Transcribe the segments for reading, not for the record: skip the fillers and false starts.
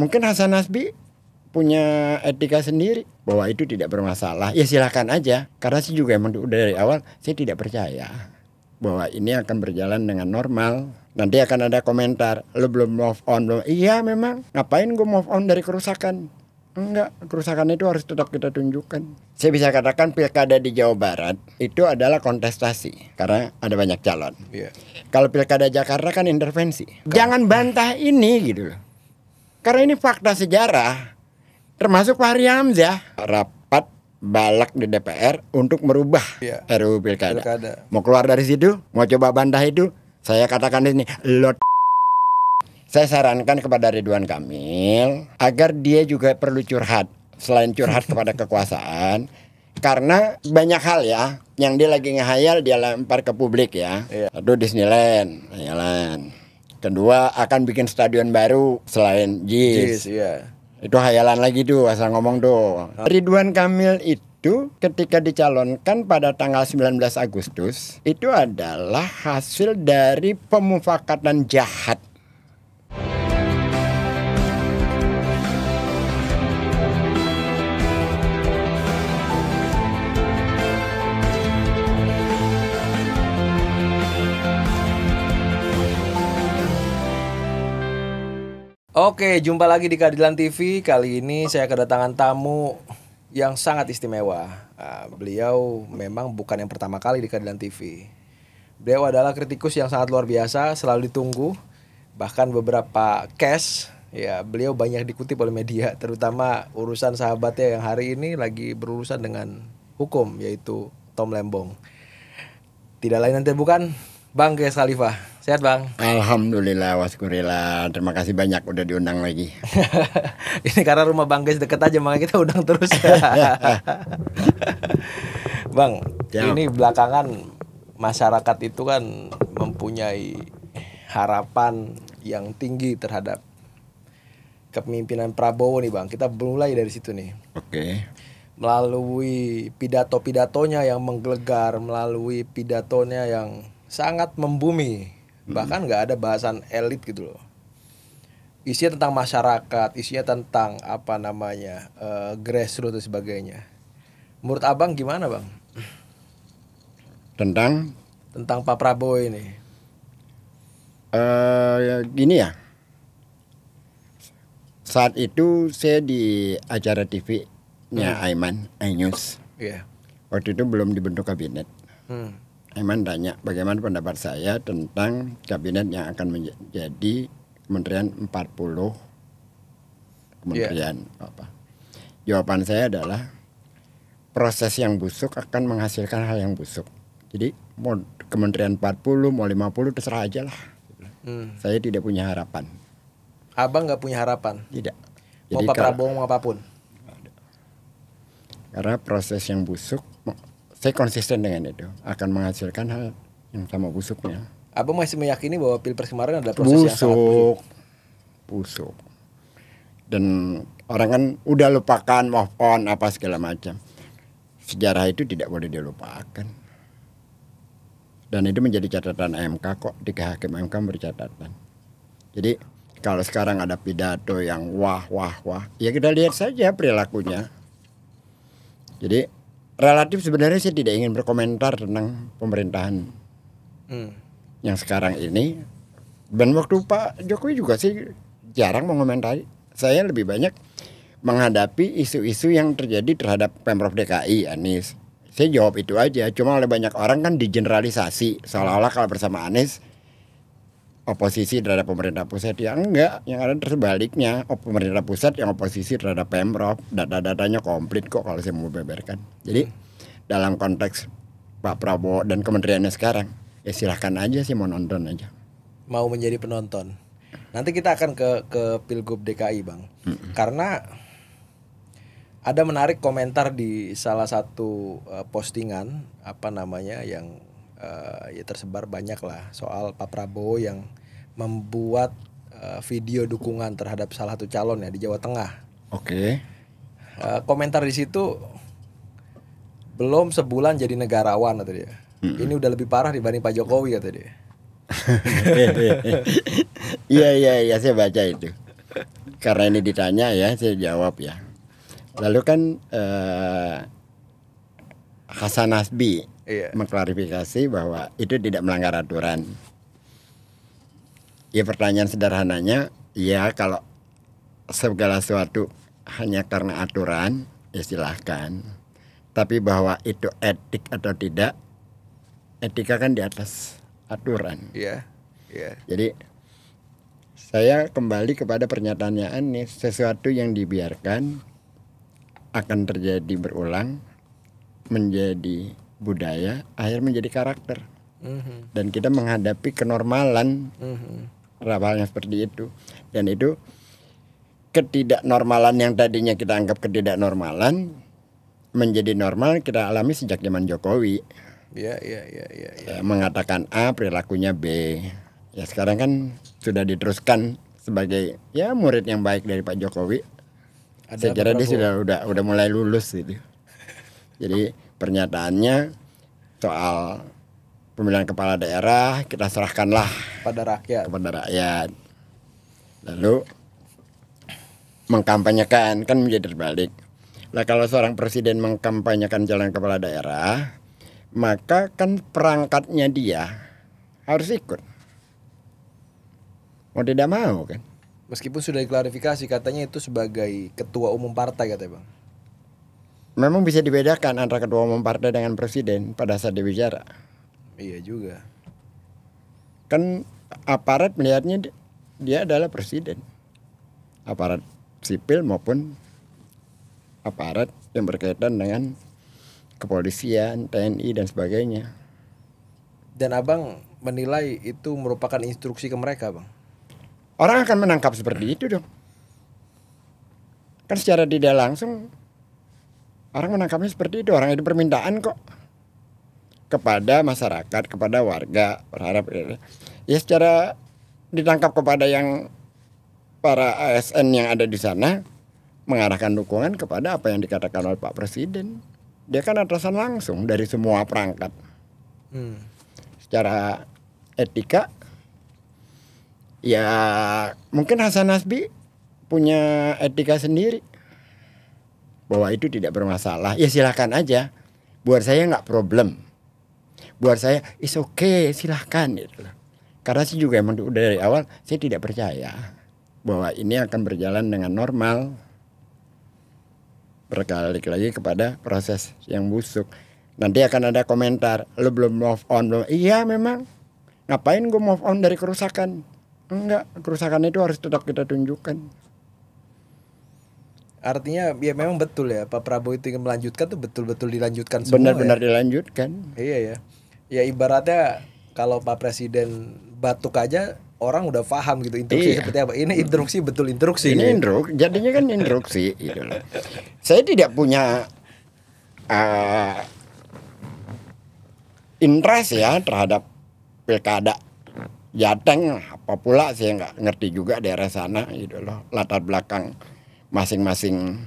mungkin Hasan Nasbi punya etika sendiri bahwa itu tidak bermasalah. Ya silakan aja. Karena saya juga emang udah dari awal saya tidak percaya bahwa ini akan berjalan dengan normal. Nanti akan ada komentar, lo belum move on belum. Iya memang. Ngapain gue move on dari kerusakan? Enggak, kerusakan itu harus tetap kita tunjukkan. Saya bisa katakan pilkada di Jawa Barat itu adalah kontestasi karena ada banyak calon. Kalau pilkada Jakarta kan intervensi. Jangan bantah ini gitu loh. Karena ini fakta sejarah. Termasuk Fahri Hamzah rapat balak di DPR untuk merubah RUU pilkada. Mau keluar dari situ, mau coba bantah itu, saya katakan ini lot. Saya sarankan kepada Ridwan Kamil agar dia juga perlu curhat. Selain curhat kepada kekuasaan, karena banyak hal ya yang dia lagi ngehayal dia lempar ke publik ya. Satu Disneyland, hayalan. Kedua akan bikin stadion baru selain JIS. Itu hayalan lagi tuh, asal ngomong tuh. Ridwan Kamil itu ketika dicalonkan pada tanggal 19 Agustus itu adalah hasil dari pemufakatan jahat. Oke, jumpa lagi di Keadilan TV. Kali ini saya kedatangan tamu yang sangat istimewa. Beliau memang bukan yang pertama kali di Keadilan TV. Beliau adalah kritikus yang sangat luar biasa, selalu ditunggu. Bahkan beberapa case, ya beliau banyak dikutip oleh media, terutama urusan sahabatnya yang hari ini lagi berurusan dengan hukum, yaitu Tom Lembong. Tidak lain dan bukan Bang Geyes Khalifah. Sehat Bang? Alhamdulillah, waskurillah. Terima kasih banyak udah diundang lagi. Ini karena rumah Bang Geyes deket aja, makanya kita undang terus. Bang, ini belakangan masyarakat itu kan mempunyai harapan yang tinggi terhadap kepemimpinan Prabowo nih Bang. Kita mulai dari situ nih. Oke. Melalui pidato-pidatonya yang menggelegar, melalui pidatonya yang sangat membumi. Bahkan nggak ada bahasan elit gitu loh. Isinya tentang masyarakat, isinya tentang apa namanya grassroots dan sebagainya. Menurut Abang gimana Bang? Tentang Pak Prabowo ini. Ya, gini ya. Saat itu saya di acara TV-nya Aiman, iNews. Waktu itu belum dibentuk kabinet. Aiman tanya bagaimana pendapat saya tentang kabinet yang akan menjadi kementerian 40 kementerian apa. Jawaban saya adalah proses yang busuk akan menghasilkan hal yang busuk. Jadi mau kementerian 40 mau 50 terserah aja lah. Saya tidak punya harapan. Abang nggak punya harapan? Tidak. Mau Pak Prabowo mau apapun? Karena proses yang busuk, saya konsisten dengan itu, akan menghasilkan hal yang sama busuknya. Abang masih meyakini bahwa Pilpres kemarin adalah proses yang sangat busuk. Dan orang kan udah lupakan, move on, apa segala macam. Sejarah itu tidak boleh dilupakan. Dan itu menjadi catatan MK kok, 3 hakim MK bercatatan. Jadi kalau sekarang ada pidato yang wah, ya kita lihat saja perilakunya. Jadi relatif sebenarnya saya tidak ingin berkomentar tentang pemerintahan yang sekarang ini. Dan waktu Pak Jokowi juga sih jarang mengomentari. Saya lebih banyak menghadapi isu-isu yang terjadi terhadap Pemprov DKI Anies. Saya jawab itu aja. Cuma oleh banyak orang kan digeneralisasi seolah-olah kalau bersama Anies oposisi terhadap pemerintah pusat. Ya enggak, yang ada tersebaliknya. Pemerintah pusat yang oposisi terhadap Pemprov. Data-datanya komplit kok kalau saya mau beberkan. Jadi dalam konteks Pak Prabowo dan kementeriannya sekarang, ya silahkan aja sih mau nonton aja. Mau menjadi penonton. Nanti kita akan ke Pilgub DKI Bang. Karena ada menarik komentar di salah satu postingan apa namanya yang ya tersebar banyak lah soal Pak Prabowo yang membuat video dukungan terhadap salah satu calon ya di Jawa Tengah. Oke. Komentar di situ, belum sebulan jadi negarawan kata dia. Ini udah lebih parah dibanding Pak Jokowi kata dia. Iya saya baca itu. Karena ini ditanya ya, saya jawab ya. Lalu kan Hasan Nasbi mengklarifikasi bahwa itu tidak melanggar aturan. Ya pertanyaan sederhananya, ya kalau segala sesuatu hanya karena aturan, ya silahkan. Tapi bahwa itu etik atau tidak, etika kan di atas aturan. Iya. Jadi saya kembali kepada pernyataannya Anies, sesuatu yang dibiarkan akan terjadi berulang, menjadi budaya, akhirnya menjadi karakter. Dan kita menghadapi kenormalan, halnya seperti itu. Dan itu ketidaknormalan yang tadinya kita anggap ketidaknormalan menjadi normal kita alami sejak zaman Jokowi. Iya. Mengatakan A, perilakunya B. Ya sekarang kan sudah diteruskan sebagai ya murid yang baik dari Pak Jokowi. Saya kira dia udah mulai lulus gitu. Jadi pernyataannya soal pemilihan kepala daerah kita serahkanlah kepada rakyat. Lalu mengkampanyekan kan menjadi terbalik. Nah kalau seorang presiden mengkampanyekan calon kepala daerah, maka kan perangkatnya dia harus ikut. Mau tidak mau kan. Meskipun sudah diklarifikasi katanya itu sebagai ketua umum partai katanya Bang. Memang bisa dibedakan antara ketua umum partai dengan presiden pada saat dia bicara. Iya juga. Kan aparat melihatnya dia adalah presiden. Aparat sipil maupun aparat yang berkaitan dengan kepolisian, TNI dan sebagainya. Dan Abang menilai itu merupakan instruksi ke mereka Bang? Orang akan menangkap seperti itu dong. Kan secara tidak langsung orang menangkapnya seperti itu. Orang itu permintaan kok kepada masyarakat, kepada warga, berharap ya secara ditangkap kepada yang para ASN yang ada di sana mengarahkan dukungan kepada apa yang dikatakan oleh Pak Presiden. Dia kan atasan langsung dari semua perangkat. Secara etika ya mungkin Hasan Nasbi punya etika sendiri bahwa itu tidak bermasalah. Ya silakan aja. Buat saya nggak problem. Buat saya is okay, silahkan gitu. Karena saya juga emang udah dari awal saya tidak percaya bahwa ini akan berjalan dengan normal. Berkali lagi kepada proses yang busuk. Nanti akan ada komentar, lo belum move on belum? Iya memang. Ngapain gue move on dari kerusakan? Enggak, kerusakan itu harus tetap kita tunjukkan. Artinya ya memang betul ya Pak Prabowo itu ingin melanjutkan tuh betul-betul dilanjutkan semua. Benar-benar dilanjutkan. Iya ya. Ya ibaratnya kalau Pak Presiden batuk aja orang udah paham gitu instruksi seperti apa. Ini instruksi betul instruksi. Ini instruksi, jadinya kan instruksi gitu loh. Saya tidak punya interest ya terhadap pilkada Jateng apa pula saya nggak ngerti juga daerah sana gitu loh, latar belakang masing-masing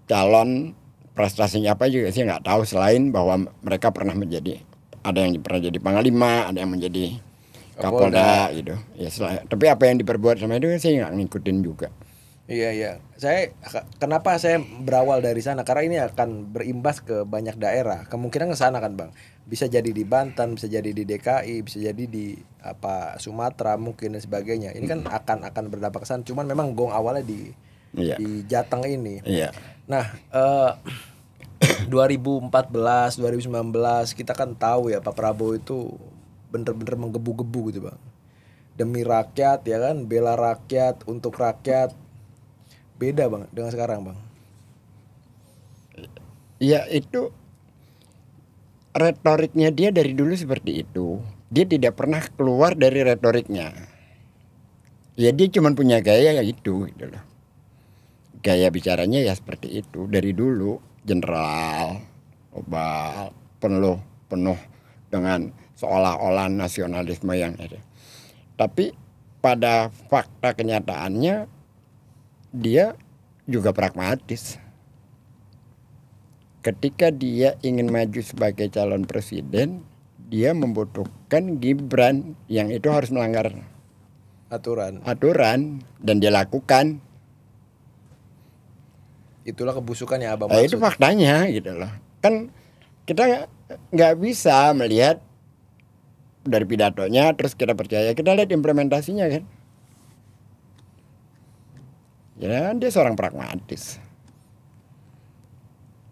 calon prestasinya apa juga saya nggak tahu selain bahwa mereka pernah menjadi ada yang pernah jadi panglima, ada yang menjadi Kapolda gitu. Ya tapi apa yang diperbuat sama itu saya nggak ngikutin juga. Iya. Kenapa saya berawal dari sana? Karena ini akan berimbas ke banyak daerah. Kemungkinan ke sana kan, Bang. Bisa jadi di Banten, bisa jadi di DKI, bisa jadi di Sumatera mungkin dan sebagainya. Ini kan akan berdampak ke sana. Cuman memang gong awalnya di Jateng ini. Iya. Nah, 2014, 2019 kita kan tahu ya Pak Prabowo itu bener-bener menggebu-gebu gitu Bang. Demi rakyat ya kan, bela rakyat, untuk rakyat. Beda Bang dengan sekarang Bang. Ya itu retoriknya dia dari dulu seperti itu. Dia tidak pernah keluar dari retoriknya. Ya dia cuma punya gaya ya itu gitu loh. Gaya bicaranya ya seperti itu dari dulu, general, penuh dengan seolah-olah nasionalisme yang ada. Tapi pada fakta kenyataannya dia juga pragmatis. Ketika dia ingin maju sebagai calon presiden, dia membutuhkan Gibran yang itu harus melanggar aturan dan dia lakukan. Itulah kebusukan yang Abang Itu maksud. faktanya gitu loh. Kan kita nggak bisa melihat dari pidatonya terus kita percaya, kita lihat implementasinya kan. Ya dia seorang pragmatis.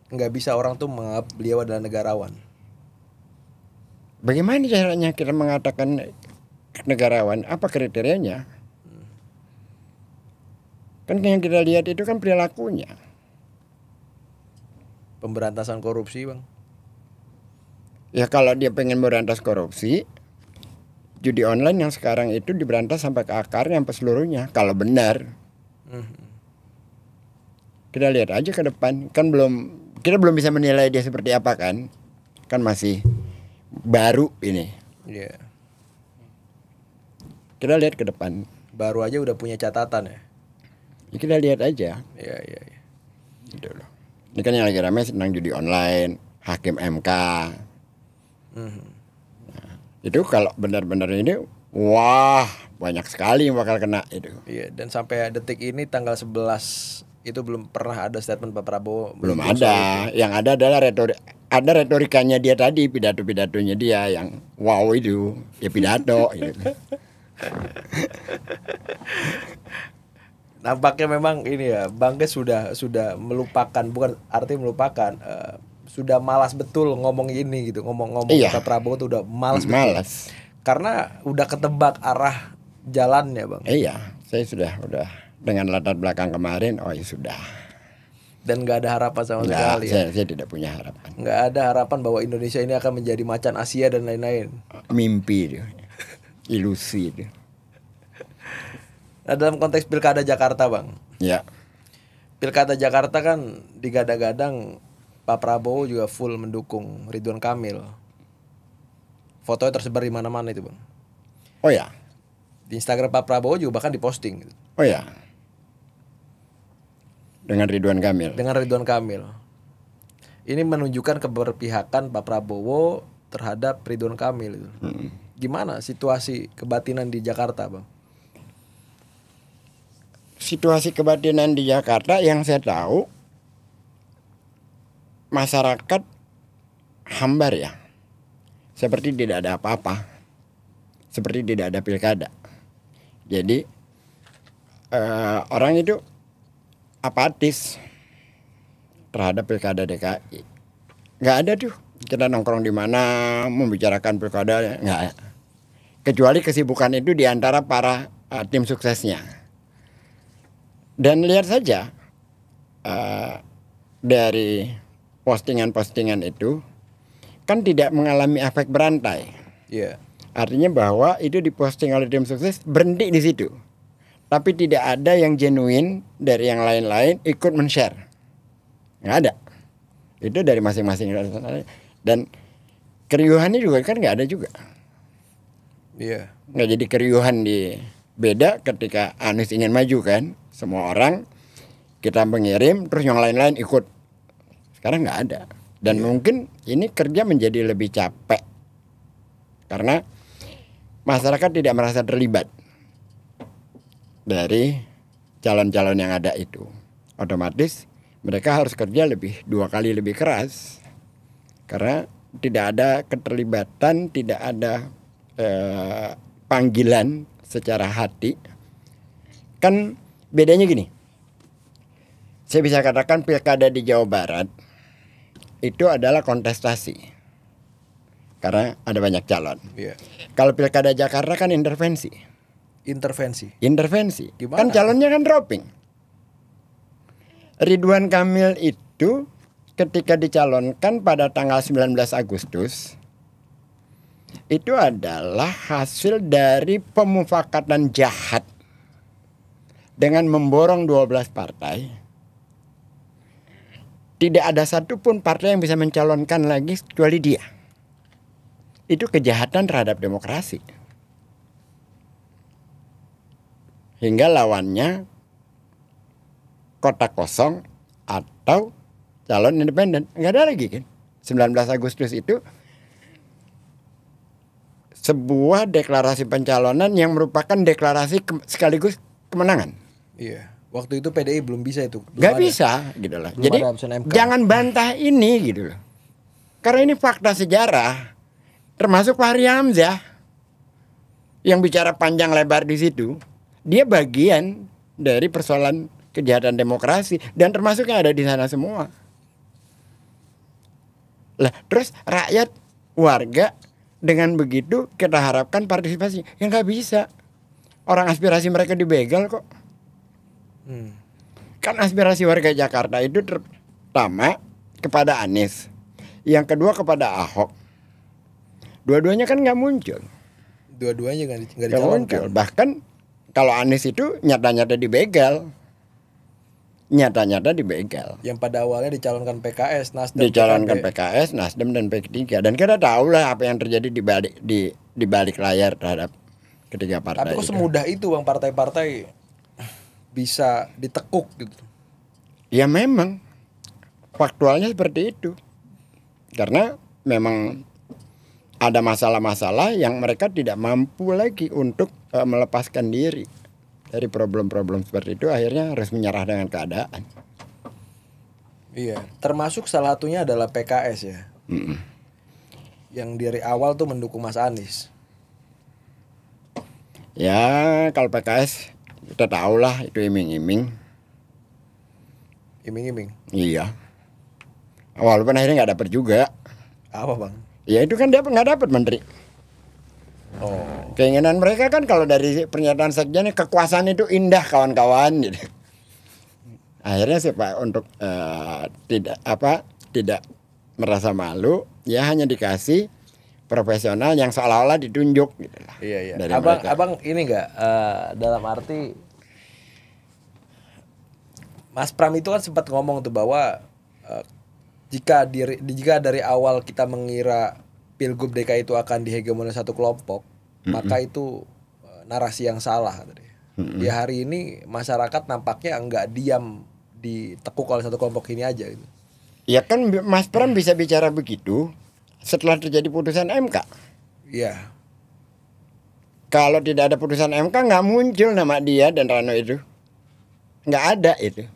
Nggak bisa orang tuh menganggap beliau adalah negarawan. Bagaimana caranya kita mengatakan negarawan? Apa kriterianya? Kan yang kita lihat itu kan perilakunya. Pemberantasan korupsi, Bang. Ya kalau dia pengen berantas korupsi, judi online yang sekarang itu diberantas sampai ke akarnya, sampai seluruhnya. Kalau benar, kita lihat aja ke depan. Kan kita belum bisa menilai dia seperti apa kan. Kan masih baru ini. Iya. Kita lihat ke depan. Baru aja udah punya catatan ya. Ya, kita lihat aja. Iya, iya, iya. Gitu loh. Ini kan yang lagi ramai tentang judi online, hakim MK. Nah, itu kalau benar-benar ini, wah banyak sekali yang bakal kena itu. Iya, dan sampai detik ini tanggal 11 itu belum pernah ada statement Pak Prabowo. Belum ada. Yang ada adalah retorikanya dia tadi, pidato-pidatonya dia yang wow itu, ya pidato gitu. Nampaknya memang ini ya, Bang Kes sudah melupakan, bukan arti melupakan, sudah malas betul ngomong ini gitu, ngomong Iya. Pak Prabowo tuh udah malas betul. Malas. Karena udah ketebak arah jalannya, Bang. Iya, saya udah dengan latar belakang kemarin, oh ya sudah. Dan nggak ada harapan sama Enggak, sekali ya. saya tidak punya harapan. Nggak ada harapan bahwa Indonesia ini akan menjadi macan Asia dan lain-lain. Mimpi itu. Ilusi itu. Nah, dalam konteks Pilkada Jakarta, Bang. Ya. Pilkada Jakarta kan digadang-gadang Pak Prabowo juga full mendukung Ridwan Kamil. Fotonya tersebar di mana-mana itu, Bang. Oh ya. Di Instagram Pak Prabowo juga bahkan diposting gitu. Oh ya. Dengan Ridwan Kamil. Dengan Ridwan Kamil. Ini menunjukkan keberpihakan Pak Prabowo terhadap Ridwan Kamil itu. Gimana situasi kebatinan di Jakarta, Bang? Situasi kebatinan di Jakarta yang saya tahu, masyarakat hambar ya. Seperti tidak ada apa-apa. Seperti tidak ada pilkada. Jadi orang itu apatis terhadap pilkada DKI. Nggak ada tuh kita nongkrong di mana membicarakan pilkada, nggak. Kecuali kesibukan itu di antara para tim suksesnya. Dan lihat saja dari postingan-postingan itu kan tidak mengalami efek berantai. Iya. Artinya bahwa itu diposting oleh tim sukses berhenti di situ. Tapi tidak ada yang genuine dari yang lain-lain ikut men-share. Nggak ada. Itu dari masing-masing. Dan keriuhannya juga kan nggak ada juga. Iya. Nggak jadi keriuhan di beda ketika Anies ingin maju kan. Semua orang kita mengirim terus yang lain-lain ikut. Sekarang nggak ada. Dan mungkin ini kerja menjadi lebih capek. Karena masyarakat tidak merasa terlibat dari calon-calon yang ada itu. Otomatis mereka harus kerja dua kali lebih keras. Karena tidak ada keterlibatan, tidak ada panggilan secara hati. Kan bedanya gini. Saya bisa katakan pilkada di Jawa Barat itu adalah kontestasi. Karena ada banyak calon. Iya. Kalau pilkada Jakarta kan intervensi. Intervensi. Gimana? Kan calonnya kan dropping. Ridwan Kamil itu ketika dicalonkan pada tanggal 19 Agustus itu adalah hasil dari pemufakatan jahat dengan memborong 12 partai. Tidak ada satupun partai yang bisa mencalonkan lagi kecuali dia. Itu kejahatan terhadap demokrasi. Hingga lawannya kotak kosong atau calon independen. Nggak ada lagi kan. 19 Agustus itu sebuah deklarasi pencalonan yang merupakan deklarasi sekaligus kemenangan. Iya. Waktu itu PDI belum bisa itu. Nggak bisa gitu loh. Belum Jadi ada putusan MK. jangan bantah ini gitu loh. Karena ini fakta sejarah. Termasuk Fahri Hamzah yang bicara panjang lebar di situ. Dia bagian dari persoalan kejahatan demokrasi dan termasuk yang ada di sana semua. Lah, terus rakyat, warga dengan begitu kita harapkan partisipasi. Ya nggak bisa. Orang aspirasi mereka dibegal kok. Kan aspirasi warga Jakarta itu pertama kepada Anies, yang kedua kepada Ahok. Dua-duanya kan nggak muncul. Dua-duanya nggak Nggak dicalonkan. muncul. Bahkan kalau Anies itu nyata-nyata dibegal. Nyata-nyata dibegal. Yang pada awalnya dicalonkan PKS, Nasdem, Dicalonkan PKB. PKS, Nasdem dan P3. Dan kita tahu lah apa yang terjadi di balik layar terhadap ketiga partai. Tapi kok itu. semudah itu bang partai-partai bisa ditekuk gitu. Ya memang faktualnya seperti itu. Karena memang ada masalah-masalah yang mereka tidak mampu lagi untuk melepaskan diri dari problem-problem seperti itu, akhirnya harus menyerah dengan keadaan. Iya, termasuk salah satunya adalah PKS ya. Yang dari awal tuh mendukung Mas Anies. Ya kalau PKS kita tahu lah itu iming-iming. Iming-iming. Iya. Walaupun akhirnya nggak dapat juga. Apa bang? Ya itu kan dia nggak dapat menteri. Oh. Keinginan mereka kan kalau dari pernyataan sekjen, kekuasaan itu indah kawan-kawan gitu. Akhirnya sih Pak untuk tidak merasa malu, ya hanya dikasih profesional yang seolah-olah ditunjuk gitu lah. Iya iya. Dari Abang mereka. abang ini enggak dalam arti Mas Pram itu kan sempat ngomong tuh bahwa jika dari awal kita mengira Pilgub DKI itu akan dihegemoni satu kelompok, maka itu narasi yang salah tadi. Di hari ini masyarakat nampaknya enggak diam ditekuk oleh satu kelompok ini aja gitu. Ya kan Mas Pram bisa bicara begitu setelah terjadi putusan MK. Iya. Kalau tidak ada putusan MK nggak muncul nama dia dan Rano itu. Nggak ada itu.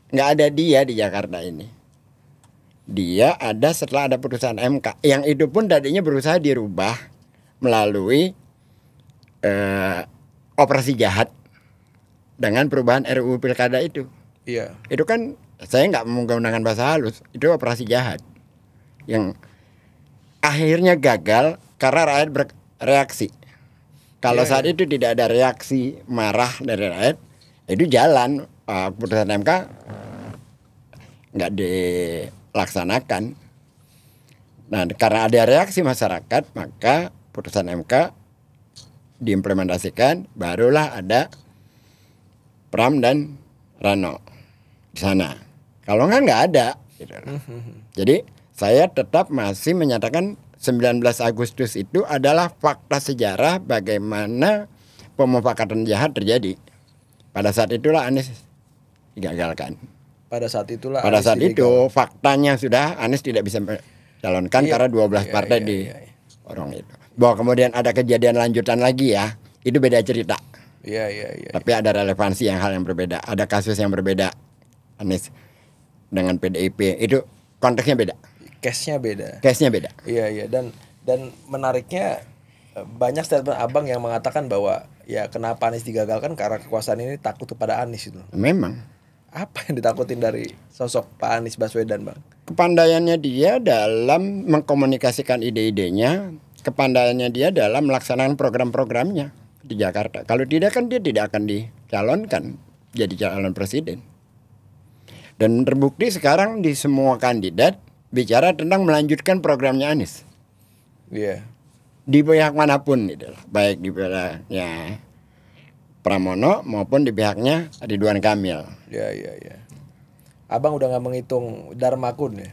Nggak ada dia di Jakarta ini. Dia ada setelah ada putusan MK. Yang itu pun tadinya berusaha dirubah melalui operasi jahat dengan perubahan RUU Pilkada itu. Iya. Itu kan saya nggak menggunakan bahasa halus. Itu operasi jahat yang akhirnya gagal karena rakyat bereaksi. Kalau saat itu tidak ada reaksi marah dari rakyat, itu jalan putusan MK nggak dilaksanakan. Nah, karena ada reaksi masyarakat, maka putusan MK diimplementasikan, barulah ada Pram dan Rano di sana. Kalau nggak ada. Gitu. Jadi saya tetap masih menyatakan 19 Agustus itu adalah fakta sejarah bagaimana pemufakatan jahat terjadi. Pada saat itulah Anies digagalkan. Pada saat itulah Pada Anies saat dilegal. itu faktanya sudah Anies tidak bisa mencalonkan karena 12 partai di orang itu. Bahwa kemudian ada kejadian lanjutan lagi ya, itu beda cerita. Iya. Tapi ada relevansi hal yang berbeda. Ada kasus yang berbeda. Anies dengan PDIP itu konteksnya beda. Case-nya beda. Case-nya beda. Iya dan menariknya banyak statement abang yang mengatakan bahwa ya kenapa Anies digagalkan karena kekuasaan ini takut kepada Anies itu. Memang Apa yang ditakutin dari sosok Pak Anies Baswedan bang? kepandaiannya dia dalam mengkomunikasikan ide-idenya, kepandaiannya dia dalam melaksanakan program-programnya di Jakarta. Kalau tidak kan dia tidak akan dicalonkan jadi calon presiden. Dan terbukti sekarang di semua kandidat bicara tentang melanjutkan programnya Anies. Iya. Di pihak manapun gitu, baik di pihaknya Pramono maupun di pihaknya Ridwan Kamil. Iya. Abang udah nggak menghitung Dharma Kun ya?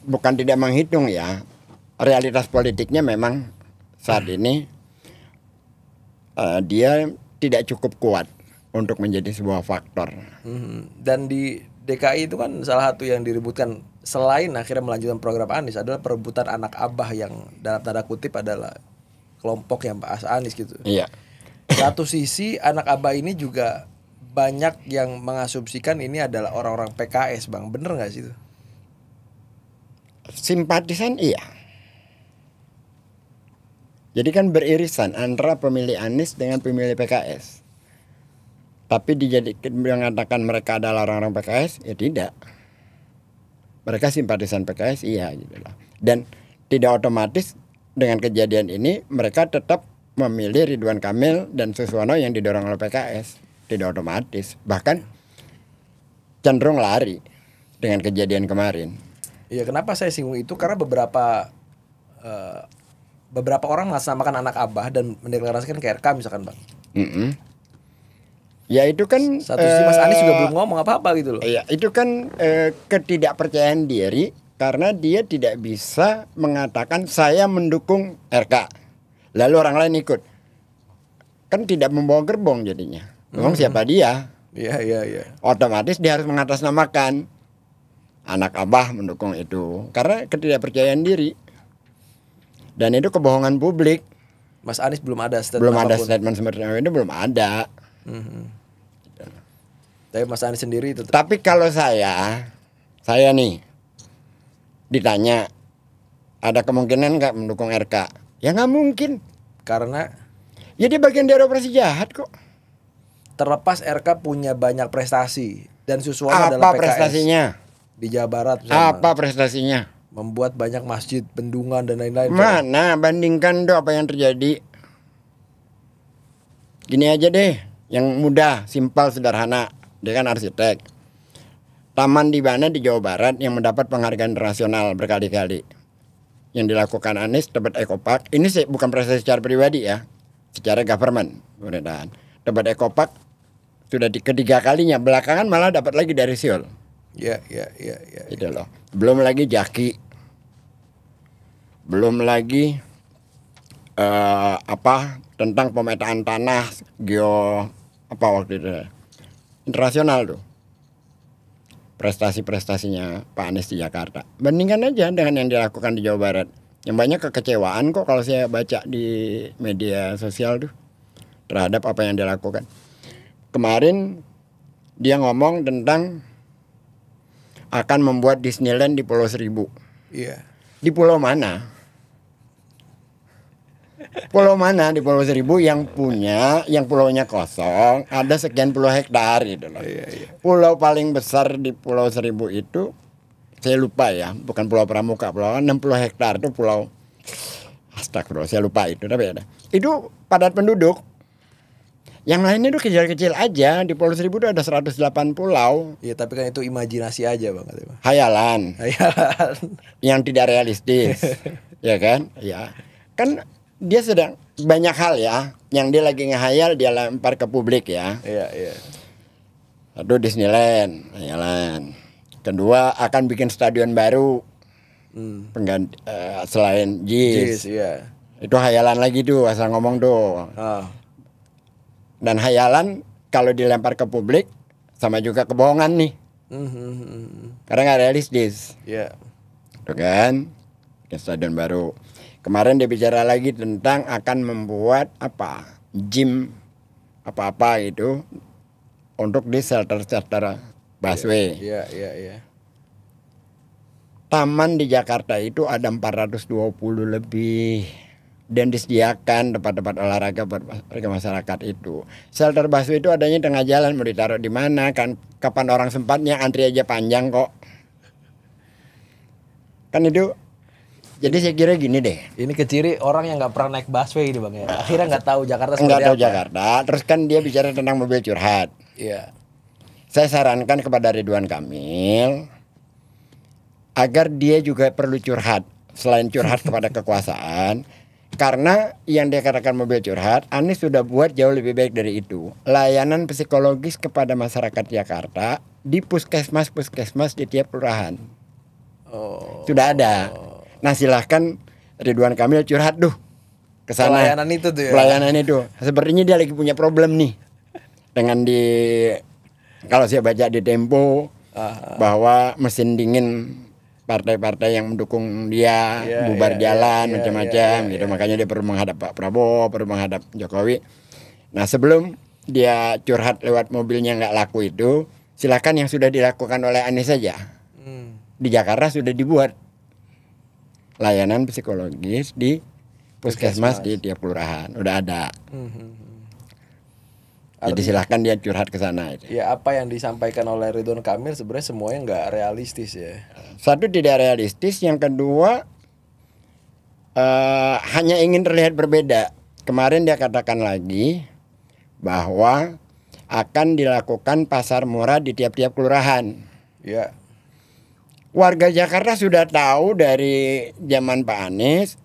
Bukan tidak menghitung ya, realitas politiknya memang saat ini dia tidak cukup kuat untuk menjadi sebuah faktor. Dan di DKI itu kan salah satu yang diributkan selain akhirnya melanjutkan program Anies adalah perebutan anak abah yang dalam tanda kutip adalah kelompok yang Pak Anies gitu. Iya. Satu sisi anak Abah ini juga banyak yang mengasumsikan ini adalah orang-orang PKS, Bang. Bener nggak sih itu? Simpatisan iya. Jadi kan beririsan antara pemilih Anies dengan pemilih PKS. Tapi mengatakan mereka adalah orang-orang PKS, ya tidak. Mereka simpatisan PKS, iya gitu lah. Dan tidak otomatis dengan kejadian ini mereka tetap memilih Ridwan Kamil dan Suswono yang didorong oleh PKS. Tidak otomatis, bahkan cenderung lari dengan kejadian kemarin. Iya, kenapa saya singgung itu? Karena beberapa orang mengatasnamakan anak Abah dan mendeklarasikan ke RK misalkan, Bang. Ya itu kan Satu sisi Mas Anies juga belum ngomong apa-apa gitu loh. Iya, itu kan ketidakpercayaan diri karena dia tidak bisa mengatakan saya mendukung RK. Lalu orang lain ikut. Kan tidak membawa gerbong jadinya. Memang siapa dia? Iya. Otomatis dia harus mengatasnamakan anak Abah mendukung itu karena ketidakpercayaan diri. Dan itu kebohongan publik. Mas Anies belum ada statement Belum ada apapun. statement seperti itu, belum ada. Tapi Mas Anies sendiri itu. Tapi kalau saya nih ditanya ada kemungkinan nggak mendukung RK? Ya nggak mungkin. Karena Ya dia bagian dari operasi jahat kok. terlepas RK punya banyak prestasi dan Suswono Apa adalah PKS prestasinya? di Jawa Barat misalnya, Apa prestasinya? membuat banyak masjid, bendungan dan lain-lain. Mana bandingkan tuh apa yang terjadi. Gini aja deh, yang mudah, simpel, sederhana. Dia kan arsitek. Taman di mana di Jawa Barat yang mendapat penghargaan internasional berkali-kali. Yang dilakukan Anies debat Ekopark. Ini bukan prestasi secara pribadi ya, secara government. Pemerintahan. Debat Ekopark sudah ketiga kalinya. Belakangan malah dapat lagi dari Seoul. Iya. Itu loh. Belum lagi Jaki. Belum lagi tentang pemetaan tanah waktu itu internasional tuh. Prestasinya Pak Anies di Jakarta. Bandingkan aja dengan yang dilakukan di Jawa Barat. Yang banyak kekecewaan kok kalau saya baca di media sosial tuh terhadap apa yang dilakukan. Kemarin dia ngomong tentang akan membuat Disneyland di Pulau Seribu. Iya. Di pulau mana? Pulau mana di Pulau Seribu yang pulaunya kosong, ada sekian puluh hektar gitu loh. Iya. Pulau paling besar di Pulau Seribu itu saya lupa ya, bukan Pulau Pramuka, pulau 60 hektar itu pulau. Astagfirullah, saya lupa itu tapi ada. Itu padat penduduk. Yang lainnya itu kecil-kecil aja. Di Pulau Seribu itu ada 108 pulau. Iya, tapi kan itu imajinasi aja, Bang, katanya. Hayalan. Yang tidak realistis. Ya kan? Ya. Kan dia sedang banyak hal ya yang dia lagi ngehayal dia lempar ke publik ya. Iya. Satu Disneyland, hayalan. Kedua akan bikin stadion baru. Pengganti selain JIS. Iya. Itu hayalan lagi tuh asal ngomong tuh. Dan hayalan kalau dilempar ke publik sama juga kebohongan nih. Karena nggak realistis. Iya. Tuh kan? Bikin stadion baru. Kemarin dia bicara lagi tentang akan membuat gym apa gitu untuk di shelter busway. Iya. Taman di Jakarta itu ada 420 lebih dan disediakan tempat-tempat olahraga buat masyarakat itu. Shelter busway itu adanya tengah jalan, mau ditaruh di mana kan? Kapan orang sempatnya, antri aja panjang kok. Kan itu. Jadi saya kira gini deh. Ini keciri orang yang nggak pernah naik busway ini, Bang ya. Akhirnya nggak tahu Jakarta seperti Nggak tahu apa. Jakarta. Terus kan dia bicara tentang mobil curhat. Iya. Saya sarankan kepada Ridwan Kamil agar dia juga perlu curhat selain curhat kepada kekuasaan. Karena yang dia katakan mobil curhat, Anies sudah buat jauh lebih baik dari itu. Layanan psikologis kepada masyarakat Jakarta di puskesmas di tiap kelurahan. Sudah ada. Nah silahkan Ridwan Kamil curhat tuh ke sana. Pelayanan itu tuh ya. Pelayanan itu. Sepertinya dia lagi punya problem nih dengan kalau saya baca di Tempo bahwa mesin dingin partai-partai yang mendukung dia bubar jalan macam-macam gitu. Makanya dia perlu menghadap Pak Prabowo, perlu menghadap Jokowi. Nah sebelum dia curhat lewat mobilnya nggak laku itu, silakan yang sudah dilakukan oleh Anies saja. Di Jakarta sudah dibuat layanan psikologis di puskesmas di tiap kelurahan, udah ada. Jadi silahkan dia curhat ke sana. Ya apa yang disampaikan oleh Ridwan Kamil sebenarnya semuanya nggak realistis ya. Satu, tidak realistis, yang kedua hanya ingin terlihat berbeda. Kemarin dia katakan lagi bahwa akan dilakukan pasar murah di tiap-tiap kelurahan. Ya. Warga Jakarta sudah tahu dari zaman Pak Anies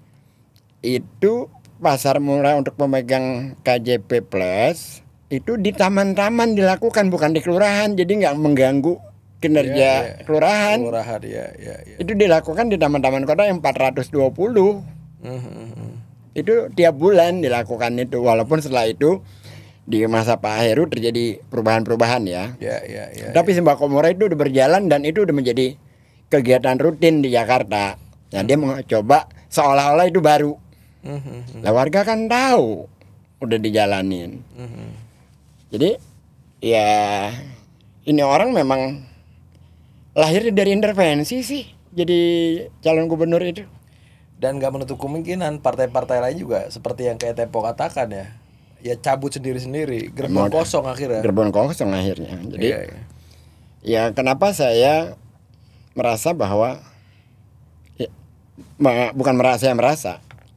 itu pasar murah untuk pemegang KJP Plus itu di taman-taman dilakukan, bukan di kelurahan, jadi nggak mengganggu kinerja kelurahan. Ya. Itu dilakukan di taman-taman kota yang 420. Itu tiap bulan dilakukan itu, walaupun setelah itu di masa Pak Heru terjadi perubahan-perubahan ya. Tapi sembako murah itu udah berjalan dan itu udah menjadi kegiatan rutin di Jakarta. Nah, dia mau coba seolah-olah itu baru. Lah warga kan tahu udah dijalanin. Jadi ya ini orang memang lahir dari intervensi sih jadi calon gubernur itu. Dan nggak menutup kemungkinan partai-partai lain juga seperti yang kayak Tempo katakan ya. Ya cabut sendiri-sendiri, gerbong kosong akhirnya. Gerbong kosong akhirnya. Jadi ya kenapa saya merasa bahwa bukan merasa,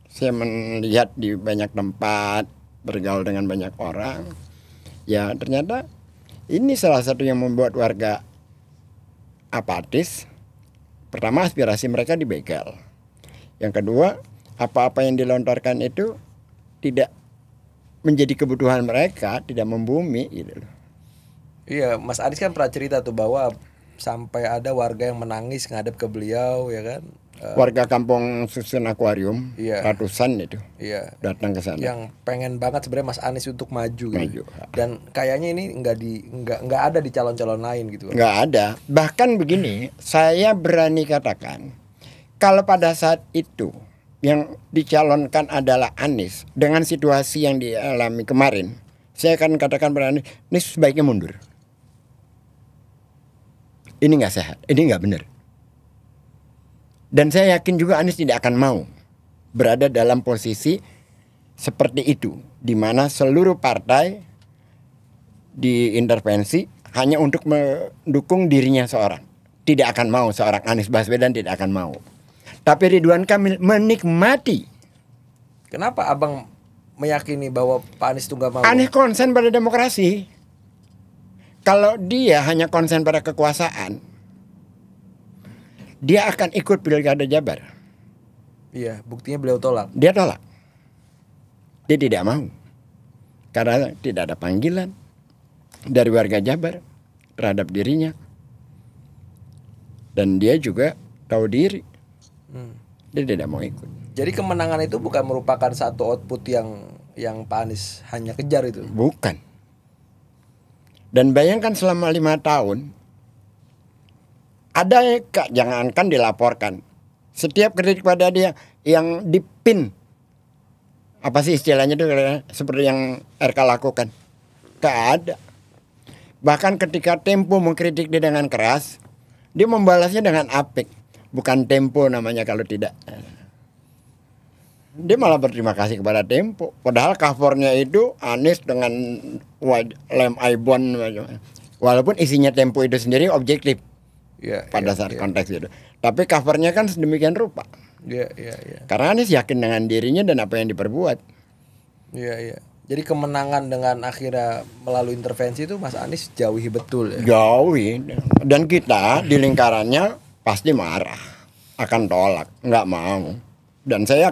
saya melihat di banyak tempat, bergaul dengan banyak orang, ya ternyata ini salah satu yang membuat warga apatis. Pertama, aspirasi mereka dibegal. Yang kedua, apa-apa yang dilontarkan itu tidak menjadi kebutuhan mereka, tidak membumi gitu loh. Iya, Mas Anies kan pernah cerita tuh bahwa sampai ada warga yang menangis ngadep ke beliau ya kan. Warga kampung Susun Akuarium, ratusan itu datang ke sana. Yang pengen banget sebenarnya Mas Anies untuk maju. Gitu. Dan kayaknya ini nggak ada di calon-calon lain gitu. Nggak ada. Bahkan begini, saya berani katakan kalau pada saat itu yang dicalonkan adalah Anies dengan situasi yang dialami kemarin, saya akan katakan pada Anies, ini sebaiknya mundur. Ini nggak sehat, ini nggak benar. Dan saya yakin juga Anies tidak akan mau berada dalam posisi seperti itu, di mana seluruh partai diintervensi hanya untuk mendukung dirinya seorang. Tidak akan mau, seorang Anies Baswedan tidak akan mau. Tapi Ridwan Kamil menikmati. Kenapa abang meyakini bahwa Pak Anies itu nggak mau? Anies konsen pada demokrasi. Kalau dia hanya konsen pada kekuasaan, dia akan ikut pilkada Jabar. Iya, buktinya beliau tolak. Dia tolak. Dia tidak mau. Karena tidak ada panggilan dari warga Jabar terhadap dirinya. Dan dia juga tahu diri. Dia tidak mau ikut. Jadi kemenangan itu bukan merupakan satu output yang Pak Anies hanya kejar itu? Bukan. Dan bayangkan selama 5 tahun, ada jangankan dilaporkan, setiap kritik pada dia yang dipin, apa sih istilahnya itu seperti yang RK lakukan, gak ada. Bahkan ketika Tempo mengkritik dia dengan keras, dia membalasnya dengan apik. Bukan Tempo namanya kalau tidak. Dia malah berterima kasih kepada Tempo. Padahal covernya itu Anies dengan lem ibon, walaupun isinya Tempo itu sendiri objektif. Pada saat konteks itu. Tapi covernya kan sedemikian rupa. Karena Anies yakin dengan dirinya dan apa yang diperbuat. Jadi kemenangan dengan akhirnya melalui intervensi itu Mas Anies jauhi betul ya. Jauhi. Dan kita di lingkarannya pasti marah, akan tolak, nggak mau. Dan saya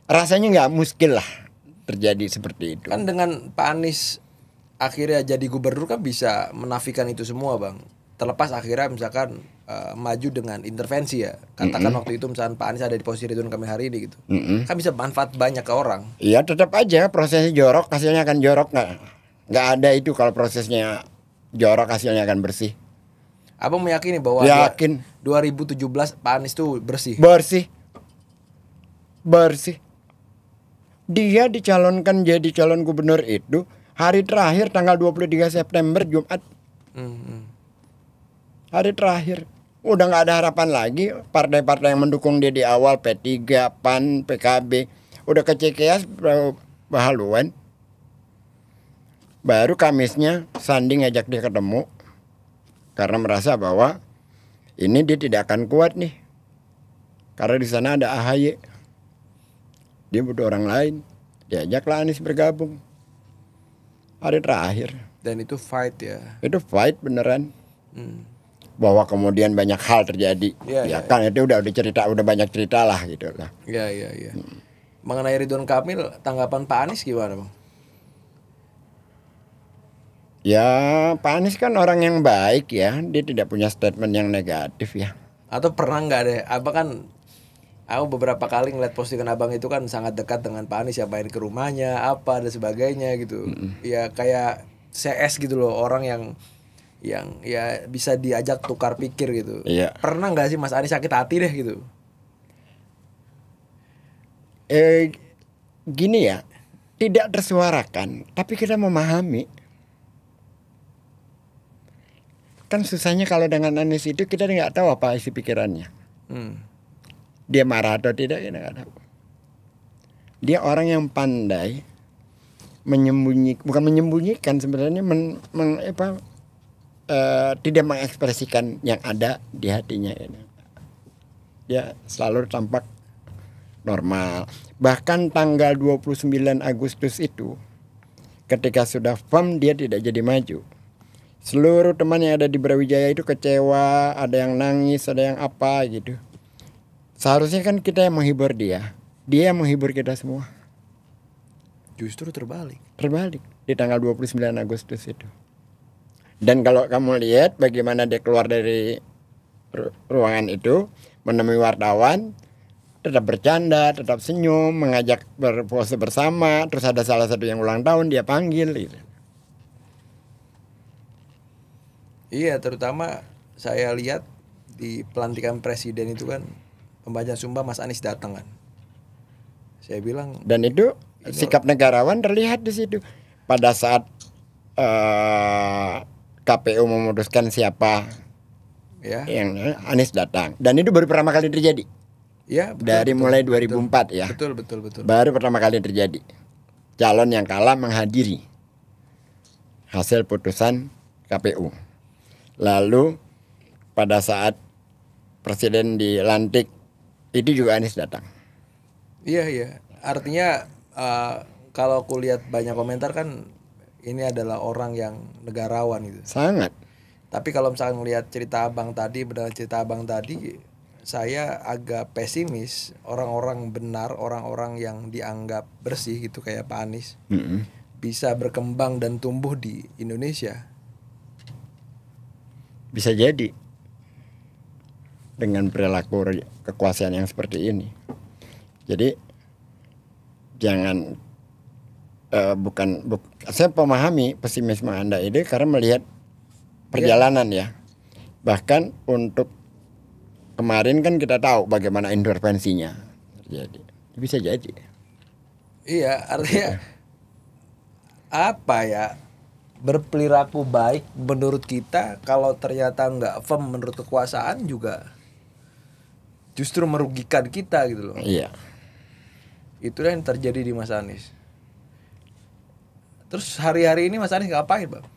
rasanya nggak muskil lah terjadi seperti itu. Kan dengan Pak Anies akhirnya jadi gubernur kan bisa menafikan itu semua, Bang. Terlepas akhirnya misalkan maju dengan intervensi ya. Katakan waktu itu misalkan Pak Anies ada di posisi Ridwan Kamil hari ini gitu. Kan bisa manfaat banyak ke orang. Iya, tetap aja prosesnya jorok, hasilnya akan jorok. Nggak ada itu kalau prosesnya jorok, hasilnya akan bersih. Abang meyakini bahwa yakin 2017 Pak Anies tuh bersih? Bersih. Dia dicalonkan jadi calon gubernur itu hari terakhir tanggal 23 September Jumat. Hari terakhir. Udah nggak ada harapan lagi. Partai-partai yang mendukung dia di awal, P3, PAN, PKB, udah kecekeas bahaluan. Baru Kamisnya Sandi ngajak dia ketemu karena merasa bahwa ini dia tidak akan kuat nih. Karena di sana ada AHY. Dia butuh orang lain. Diajaklah Anies bergabung. Hari terakhir. Dan itu fight ya. Itu fight beneran. Bahwa kemudian banyak hal terjadi. Ya kan itu udah cerita, udah banyak cerita lah gitu lah. Iya. Mengenai Ridwan Kamil, tanggapan Pak Anies gimana, Bang? Ya Pak Anies kan orang yang baik ya. Dia tidak punya statement yang negatif ya. Atau pernah nggak deh, Abang kan, aku beberapa kali ngeliat postingan Abang itu kan sangat dekat dengan Pak Anies, ya main ke rumahnya, apa dan sebagainya gitu. Ya kayak CS gitu loh, orang yang ya bisa diajak tukar pikir gitu. Iya. Pernah nggak sih Mas Anies sakit hati deh gitu? Gini ya, tidak tersuarakan, tapi kita memahami. Kan susahnya kalau dengan Anies itu kita nggak tahu apa isi pikirannya. Dia marah atau tidak kita nggak tahu. Dia orang yang pandai bukan menyembunyikan sebenarnya, tidak mengekspresikan yang ada di hatinya. Dia selalu tampak normal. Bahkan tanggal 29 Agustus itu, ketika sudah firm dia tidak jadi maju. Seluruh teman yang ada di Brawijaya itu kecewa, ada yang nangis, ada yang apa gitu. Seharusnya kan kita yang menghibur dia yang menghibur kita semua. Justru terbalik. Terbalik di tanggal 29 Agustus itu. Dan kalau kamu lihat bagaimana dia keluar dari ruangan itu, menemui wartawan, tetap bercanda, tetap senyum, mengajak berpose bersama. Terus ada salah satu yang ulang tahun dia panggil gitu. Iya, terutama saya lihat di pelantikan presiden itu kan pembacaan sumpah Mas Anies datang kan. Saya bilang, dan itu sikap negarawan terlihat di situ. Pada saat KPU memutuskan siapa ya, yang Anies datang, dan itu baru pertama kali terjadi. Ya, dari mulai 2004 ya. Betul. Baru pertama kali terjadi. Calon yang kalah menghadiri hasil putusan KPU. Lalu pada saat presiden dilantik itu juga Anies datang. Iya. Artinya kalau aku lihat banyak komentar kan ini adalah orang yang negarawan gitu. Sangat. Tapi kalau misalkan melihat cerita Abang tadi, saya agak pesimis. Orang-orang benar, orang-orang yang dianggap bersih gitu kayak Pak Anies, bisa berkembang dan tumbuh di Indonesia. Bisa jadi dengan perilaku kekuasaan yang seperti ini. Jadi jangan saya memahami pesimisme Anda ini karena melihat perjalanan ya. Bahkan untuk kemarin kan kita tahu bagaimana intervensinya terjadi. Bisa jadi. Iya, artinya apa ya? Berperilaku baik menurut kita kalau ternyata nggak firm menurut kekuasaan juga justru merugikan kita gitu loh. Iya. Itulah yang terjadi di Mas Anies. Terus hari-hari ini Mas Anies ngapain, Bang?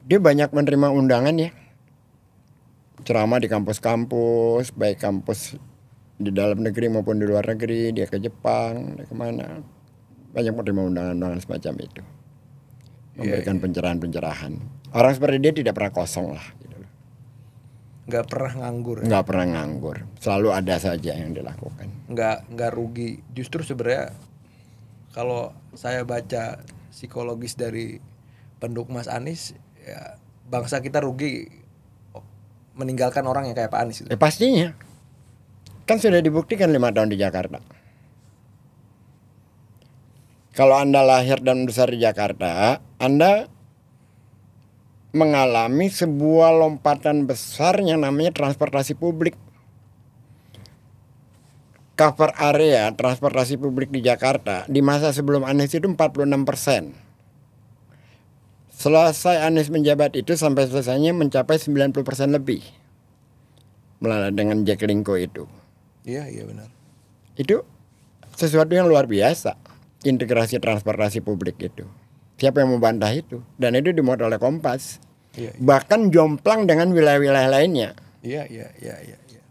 Dia banyak menerima undangan ya. Ceramah di kampus-kampus, baik kampus di dalam negeri maupun di luar negeri. Dia ke Jepang, dia kemana. Banyak menerima undangan-undangan semacam itu. Memberikan pencerahan-pencerahan. Orang seperti dia tidak pernah kosong lah gitu. Nggak pernah nganggur. Nggak pernah nganggur. Selalu ada saja yang dilakukan. Nggak rugi. Justru sebenarnya kalau saya baca psikologis dari pendukung Mas Anies, ya bangsa kita rugi meninggalkan orang yang kayak Pak Anies gitu. Pastinya. Kan sudah dibuktikan 5 tahun di Jakarta. Kalau Anda lahir dan besar di Jakarta, Anda mengalami sebuah lompatan besar yang namanya transportasi publik. cover area transportasi publik di Jakarta di masa sebelum Anies itu 46%. Selesai Anies menjabat itu sampai selesainya mencapai 90% lebih. Melalui dengan Jaklingko itu. Iya benar. Itu sesuatu yang luar biasa. Integrasi transportasi publik itu. Siapa yang membantah itu? Dan itu dimuat oleh Kompas. Iya. Bahkan jomplang dengan wilayah-wilayah lainnya. Iya.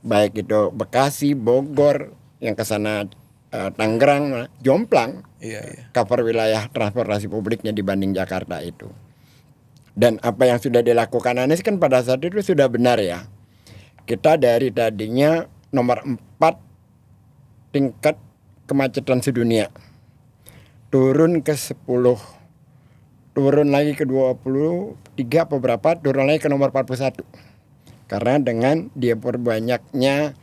Baik itu Bekasi, Bogor, yang ke sana Tangerang, jomplang. Iya. Cover wilayah transportasi publiknya dibanding Jakarta itu. Dan apa yang sudah dilakukan Anies kan pada saat itu sudah benar ya. Kita dari tadinya nomor 4 tingkat kemacetan sedunia. Turun ke 10. Turun lagi ke 23 apa berapa, turun lagi ke nomor 41. Karena dengan dia perbanyaknya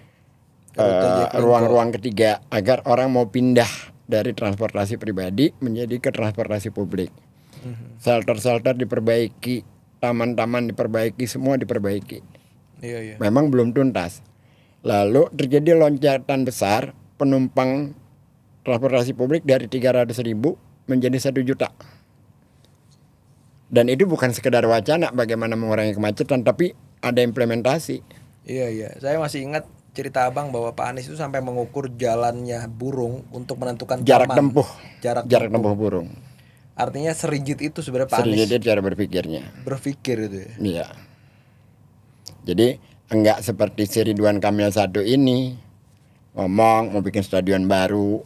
ruang-ruang ketiga agar orang mau pindah dari transportasi pribadi menjadi ke transportasi publik. Shelter-shelter diperbaiki, taman-taman diperbaiki, semua diperbaiki. Iya. Memang belum tuntas. Lalu terjadi loncatan besar penumpang transportasi publik dari 300.000 menjadi 1 juta. Dan itu bukan sekedar wacana bagaimana mengurangi kemacetan, tapi ada implementasi. Iya. Saya masih ingat cerita abang bahwa Pak Anies itu sampai mengukur jalannya burung untuk menentukan Jarak taman. tempuh. Jarak tempuh burung. Artinya serigit itu sebenarnya Pak Anies. Serigit cara berpikirnya. Berpikir itu ya. Iya. Jadi enggak seperti si Ridwan Kamil 1 ini ngomong mau bikin stadion baru,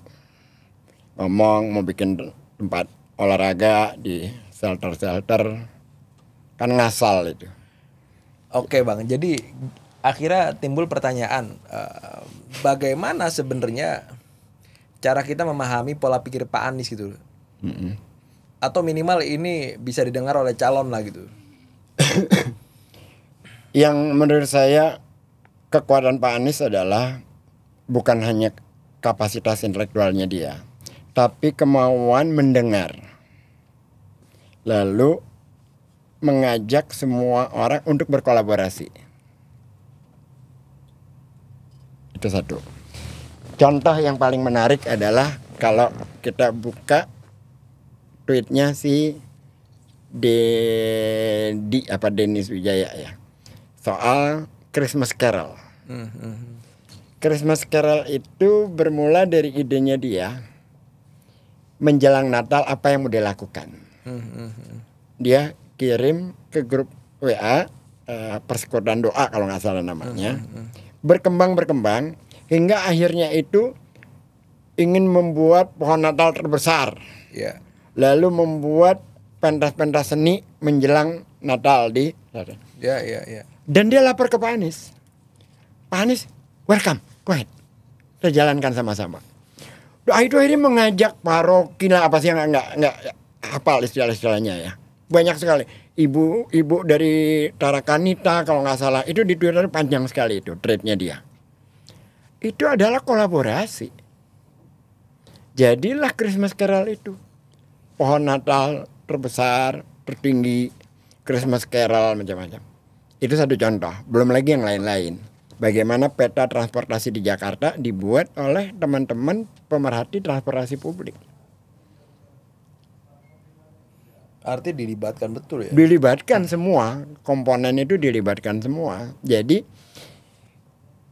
ngomong mau bikin tempat olahraga di shelter-shelter, kan ngasal itu. Oke bang, jadi akhirnya timbul pertanyaan, bagaimana sebenarnya cara kita memahami pola pikir Pak Anies gitu, atau minimal ini bisa didengar oleh calon lah gitu. Yang menurut saya kekuatan Pak Anies adalah bukan hanya kapasitas intelektualnya dia, tapi kemauan mendengar. Lalu mengajak semua orang untuk berkolaborasi. Itu satu. Contoh yang paling menarik adalah kalau kita buka tweetnya si Denis Wijaya ya, soal Christmas Carol. Christmas Carol itu bermula dari idenya dia menjelang Natal apa yang mau dilakukan. Dia kirim ke grup WA Persekutuan Doa kalau nggak salah namanya. Berkembang hingga akhirnya itu ingin membuat pohon Natal terbesar. Yeah. Lalu membuat pentas-pentas seni menjelang Natal di. Yeah. Dan dia lapor ke Pak Anies. Pak Anies, welcome, go ahead. Kita jalankan sama-sama. Itu akhirnya mengajak paroki lah, apa sih yang nggak hafal istilah-istilahnya ya. Banyak sekali. Ibu dari Tarakanita kalau nggak salah itu di Twitter panjang sekali itu threadnya dia. Itu adalah kolaborasi. Jadilah Christmas Carol itu. Pohon Natal terbesar, tertinggi, Christmas Carol macam-macam. Itu satu contoh. Belum lagi yang lain-lain. Bagaimana peta transportasi di Jakarta dibuat oleh teman-teman pemerhati transportasi publik. Arti dilibatkan betul ya? Dilibatkan semua, komponen itu dilibatkan semua. Jadi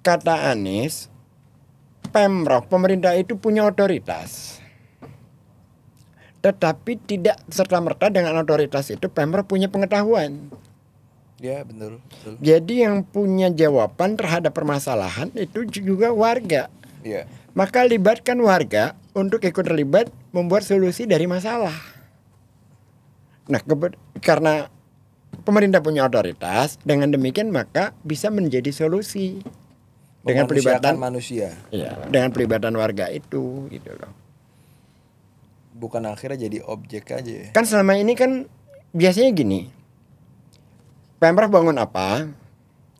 kata Anies, Pemprov, pemerintah itu punya otoritas. Tetapi tidak serta-merta dengan otoritas itu Pemprov punya pengetahuan. Ya betul. Jadi yang punya jawaban terhadap permasalahan itu juga warga. Ya. Maka libatkan warga untuk ikut terlibat membuat solusi dari masalah. Nah, karena pemerintah punya otoritas, dengan demikian maka bisa menjadi solusi dengan pelibatan manusia. Ya, dengan pelibatan warga itu, gitu loh. Bukan akhirnya jadi objek aja ya. Kan selama ini kan biasanya gini. Pemprov bangun apa,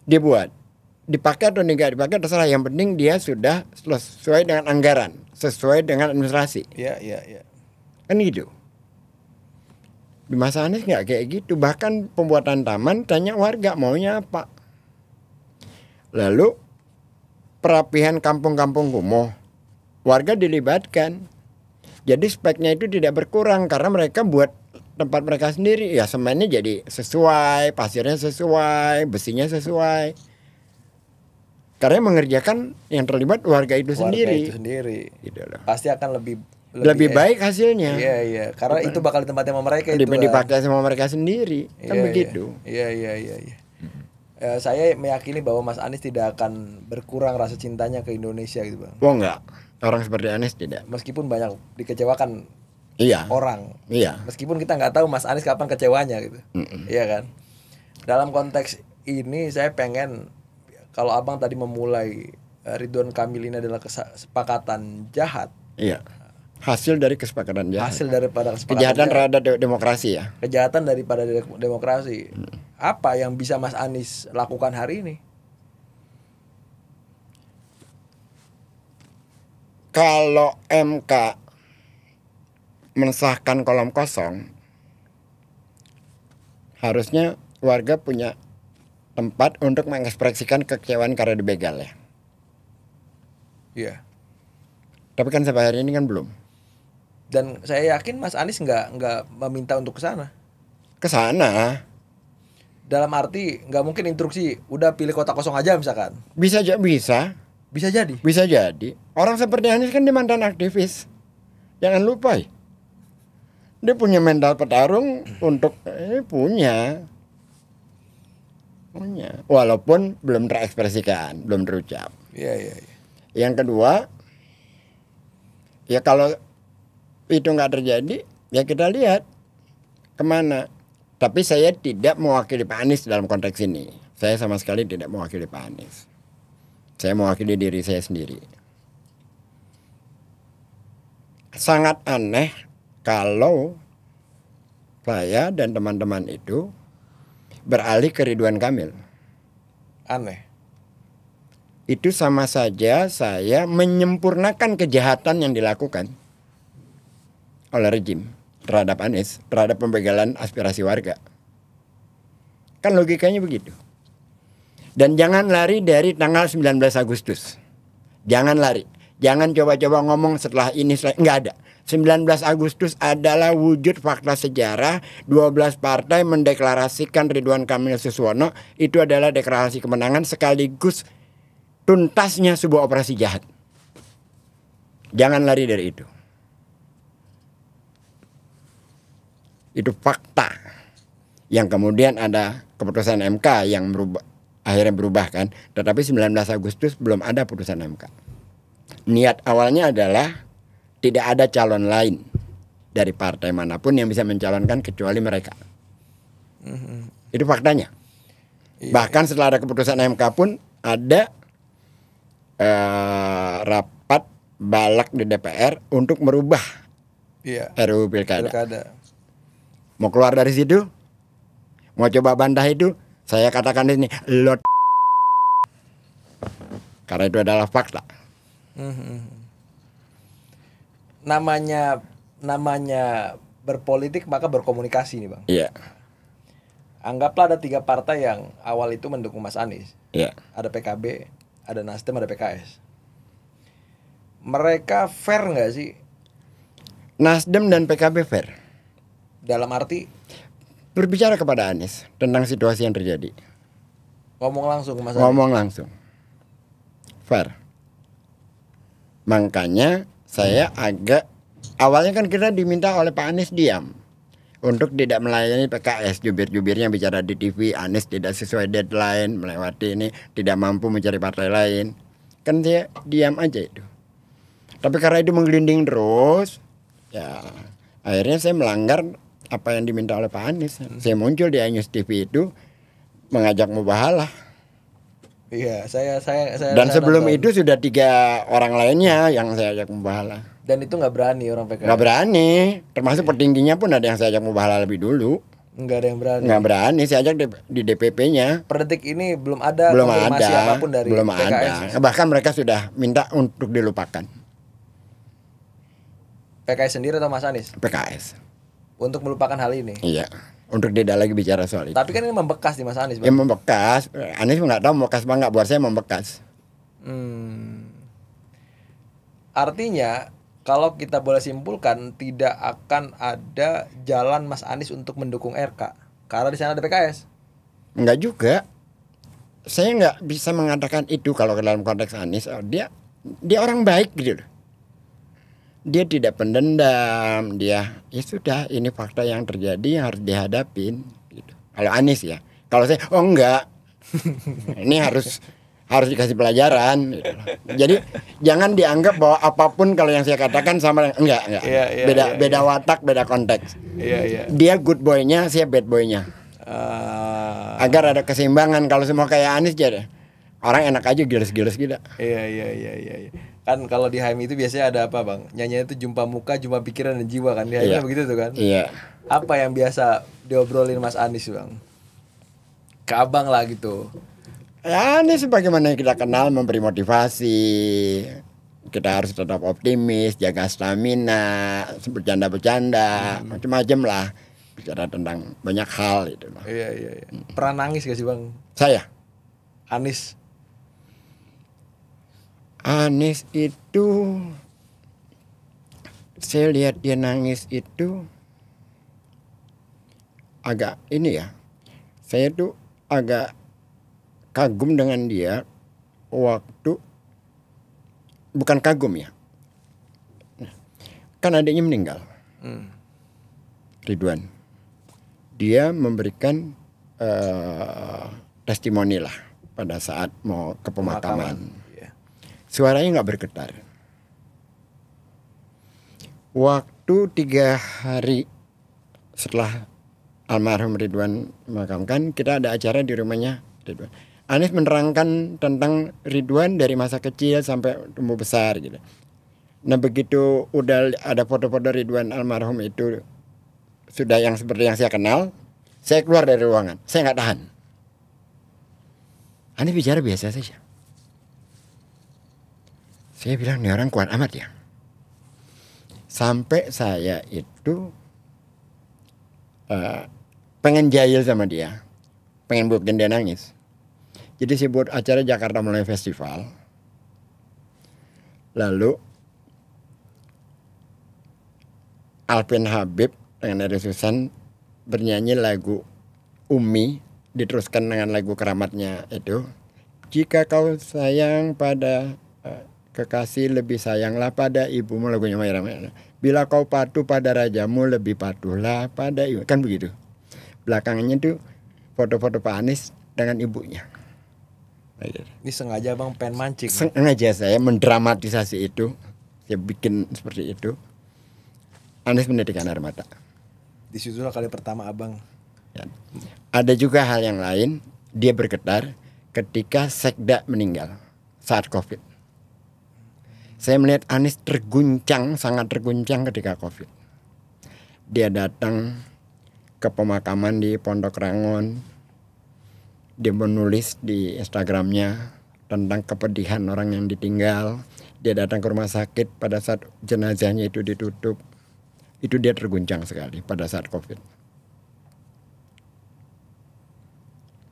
dia buat. Dipakai atau tidak dipakai terserah, yang penting dia sudah sesuai dengan anggaran, sesuai dengan administrasi. Iya. Kan gitu. Di masa Anies nggak kayak gitu. Bahkan pembuatan taman tanya warga maunya apa. Lalu perapihan kampung-kampung kumuh warga dilibatkan. Jadi speknya itu tidak berkurang karena mereka buat tempat mereka sendiri. Ya semennya jadi sesuai, pasirnya sesuai, besinya sesuai. Karena mengerjakan yang terlibat warga itu sendiri. Itu sendiri. Gitu loh. Pasti akan Lebih baik hasilnya. Iya. Karena itu bakal ditempatkan sama mereka itu. Dipakai sama mereka sendiri. Kan begitu. Iya. Saya meyakini bahwa Mas Anies tidak akan berkurang rasa cintanya ke Indonesia gitu Bang. Oh enggak. Orang seperti Anies tidak. Meskipun banyak dikecewakan orang. Iya. Meskipun kita nggak tahu Mas Anies kapan kecewanya gitu. Iya kan. Dalam konteks ini saya pengen, kalau abang tadi memulai Ridwan Kamil ini adalah kesepakatan jahat. Iya. Hasil dari kesepakatan jahat. Hasil daripada kesepakatan kejahatan jahat. terhadap demokrasi ya. Kejahatan daripada demokrasi. Apa yang bisa Mas Anies lakukan hari ini? Kalau MK mensahkan kolom kosong, harusnya warga punya tempat untuk mengekspresikan kekecewaan karena dibegal ya. Iya. Tapi kan sampai hari ini kan belum. Dan saya yakin Mas Anies nggak meminta untuk ke sana. Ke sana. Dalam arti nggak mungkin instruksi udah pilih kota kosong aja misalkan. Bisa. Bisa jadi. Bisa jadi. Orang seperti Anies kan dia mantan aktivis. Jangan lupa ya. Dia punya mental petarung untuk punya. Walaupun belum terekspresikan, belum terucap. Iya. Yang kedua, ya kalau itu nggak terjadi, ya kita lihat kemana. Tapi saya tidak mewakili Pak Anies dalam konteks ini. Saya sama sekali tidak mewakili Pak Anies. Saya mewakili diri saya sendiri. Sangat aneh kalau saya dan teman-teman itu beralih ke Ridwan Kamil. Aneh. Itu sama saja saya menyempurnakan kejahatan yang dilakukan oleh rejim terhadap Anies, terhadap pembegalan aspirasi warga. Kan logikanya begitu. Dan jangan lari dari tanggal 19 Agustus. Jangan lari. Jangan coba-coba ngomong setelah ini, enggak ada. 19 Agustus adalah wujud fakta sejarah. 12 partai mendeklarasikan Ridwan Kamil Suswono. Itu adalah deklarasi kemenangan sekaligus tuntasnya sebuah operasi jahat. Jangan lari dari itu. Itu fakta. Yang kemudian ada keputusan MK yang akhirnya berubah kan. Tetapi 19 Agustus belum ada putusan MK. Niat awalnya adalah tidak ada calon lain dari partai manapun yang bisa mencalonkan kecuali mereka. Itu faktanya. Bahkan setelah ada keputusan MK pun ada rapat balak di DPR untuk merubah RUU Pilkada. Mau keluar dari situ, mau coba bantah itu, saya katakan ini lot. Karena itu adalah fakta. Namanya berpolitik maka berkomunikasi nih Bang. Iya. Anggaplah ada 3 partai yang awal itu mendukung Mas Anies. Iya. Ada PKB, ada Nasdem, ada PKS. Mereka fair nggak sih? Nasdem dan PKB fair. Dalam arti berbicara kepada Anies tentang situasi yang terjadi. ngomong langsung ke Mas Anies. Ngomong langsung. Fair. Makanya saya agak awalnya kan kita diminta oleh Pak Anies diam untuk tidak melayani PKS, jubir-jubirnya bicara di TV, Anies tidak sesuai deadline, melewati ini, tidak mampu mencari partai lain. Kan dia diam aja itu. Tapi karena itu menggelinding terus, ya akhirnya saya melanggar apa yang diminta oleh Pak Anies. Saya muncul di iNews TV itu mengajak mubahalah. Iya, saya Dan saya sebelum nonton. itu sudah 3 orang lainnya yang saya ajak mubahalah. Dan itu nggak berani orang PKS. Nggak berani, termasuk petingginya pun ada yang saya ajak mubahalah lebih dulu. Nggak ada yang berani. Nggak berani, saya ajak di DPP-nya. Per detik ini belum ada Belum konfirmasi ada, apapun dari belum PKS. ada. Bahkan mereka sudah minta untuk dilupakan. PKS sendiri atau Mas Anies? PKS. Untuk melupakan hal ini. Iya, untuk tidak lagi bicara soal itu. Tapi kan ini membekas di Mas Anies, Ya Bang. membekas, Anies nggak tahu membekas apa nggak, buat saya membekas. Artinya kalau kita boleh simpulkan tidak akan ada jalan Mas Anies untuk mendukung RK karena di sana ada PKS. Enggak juga. Saya nggak bisa mengatakan itu kalau dalam konteks Anies. Dia orang baik gitu loh. Dia tidak pendendam, dia ya sudah ini fakta yang terjadi yang harus dihadapin gitu. Kalau Anies ya. Kalau saya oh enggak. Ini harus dikasih pelajaran gitu loh. Jadi jangan dianggap bahwa apapun kalau yang saya katakan sama enggak. Beda watak, beda konteks. Dia good boy-nya, saya bad boy-nya. Agar ada keseimbangan. Kalau semua kayak Anies jadi orang enak aja giles-giles gitu. Iya. Kan kalau di HMI itu biasanya ada apa bang? Nyanyinya itu jumpa muka, jumpa pikiran dan jiwa kan. Di HMI begitu tuh kan. Iya. Apa yang biasa diobrolin Mas Anies bang? Ke abang lah gitu. Ya Anies sebagaimana yang kita kenal memberi motivasi. Kita harus tetap optimis, jaga stamina, bercanda-bercanda, macam-macam lah. Bicara tentang banyak hal itu. Iya. Pernah nangis gak sih bang? Saya Anies itu saya lihat dia nangis itu agak ini ya. Saya tuh agak kagum dengan dia waktu bukan kagum ya. Kan adiknya meninggal. Ridwan. Dia memberikan testimoni lah pada saat mau ke pemakaman. Suaranya nggak bergetar. Waktu 3 hari setelah almarhum Ridwan dimakamkan, kita ada acara di rumahnya Ridwan. Anies menerangkan tentang Ridwan dari masa kecil sampai tumbuh besar gitu. Nah begitu udah ada foto-foto Ridwan almarhum itu sudah yang seperti yang saya kenal, saya keluar dari ruangan. Saya nggak tahan. Anies bicara biasa saja. Saya bilang ini orang kuat amat ya. Sampai saya itu pengen jahil sama dia, pengen buat dia nangis. Jadi saya buat acara Jakarta Mulai Festival. Lalu Alvin Habib dengan Eri Susan bernyanyi lagu Umi, diteruskan dengan lagu keramatnya itu. Jika kau sayang pada kekasih, lebih sayanglah pada ibumu, lagunya Maya Ramadhani. Bila kau patuh pada rajamu, lebih patuhlah pada ibu. Kan begitu. Belakangnya tuh foto-foto Pak Anies dengan ibunya. Ini sengaja bang pengen mancing. Sengaja saya mendramatisasi itu. Saya bikin seperti itu. Anies menitikkan air mata. Di situlah kali pertama abang. Ya. Ada juga hal yang lain. Dia bergetar ketika Sekda meninggal saat COVID. Saya melihat Anies terguncang, sangat terguncang ketika COVID. Dia datang ke pemakaman di Pondok Rangon. Dia menulis di Instagramnya tentang kepedihan orang yang ditinggal. Dia datang ke rumah sakit pada saat jenazahnya itu ditutup. Itu dia terguncang sekali pada saat COVID.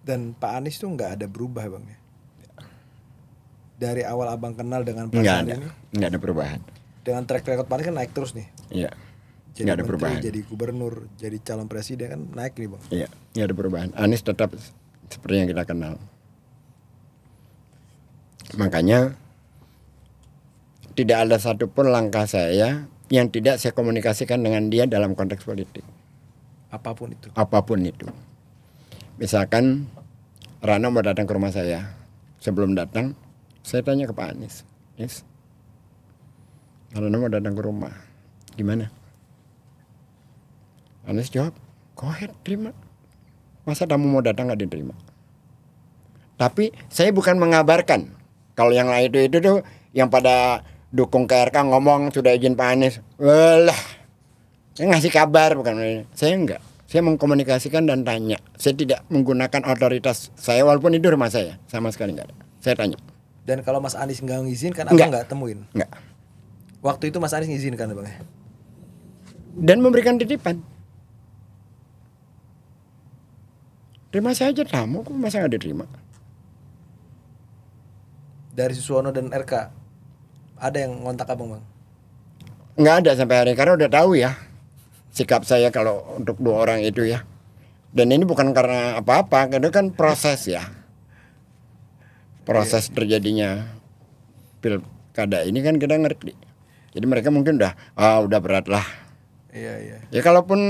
Dan Pak Anies tuh nggak ada berubah bang ya? Dari awal abang kenal dengan perasaan ini? Nggak ada perubahan. Dengan track record Pak Anies kan naik terus nih. Iya. Jadi nggak ada menteri, perubahan. jadi gubernur, jadi calon presiden kan naik nih bang. Iya, nggak ada perubahan. Anies tetap seperti yang kita kenal. Makanya tidak ada satupun langkah saya yang tidak saya komunikasikan dengan dia dalam konteks politik. Apapun itu. Apapun itu. Misalkan Rano mau datang ke rumah saya. Sebelum datang, saya tanya ke Pak Anies. Yes. Rano mau datang ke rumah. Gimana? Anies jawab, go ahead, terima. Masa tamu mau datang nggak diterima? Tapi saya bukan mengabarkan. Kalau yang lain itu tuh yang pada dukung KRK ngomong sudah izin Pak Anies. Walah, saya ngasih kabar bukan. Saya enggak. Saya mengkomunikasikan dan tanya. Saya tidak menggunakan otoritas saya walaupun itu rumah saya. Sama sekali enggak ada. Saya tanya. Dan kalau Mas Anies nggak ngizinkan, abang nggak temuin? Enggak. Waktu itu Mas Anies ngizinkan bang ya? Dan memberikan titipan. Terima saja tamu, kok masa nggak diterima? Dari Suswono dan RK? ada yang ngontak abang bang? Nggak ada sampai hari, karena udah tahu ya sikap saya kalau untuk dua orang itu ya. Dan ini bukan karena apa-apa, itu kan proses ya. Proses terjadinya pilkada ini kan kita ngerti. Jadi mereka mungkin udah berat lah. Iya. Ya kalaupun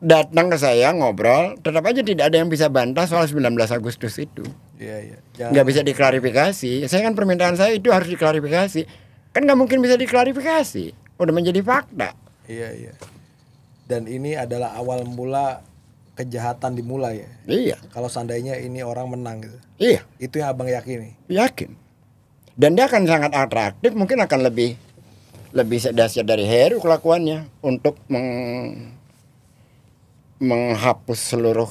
datang ke saya ngobrol, tetap aja tidak ada yang bisa bantah soal 19 Agustus itu. Iya. Nggak bisa diklarifikasi. Saya kan permintaan saya itu harus diklarifikasi. Kan nggak mungkin bisa diklarifikasi. Udah menjadi fakta. Iya. Dan ini adalah awal mula kejahatan dimulai ya. Iya. Kalau seandainya ini orang menang gitu. Iya. Itu yang abang yakini. Yakin. Dan dia akan sangat atraktif, mungkin akan lebih dahsyat dari Heru kelakuannya untuk menghapus seluruh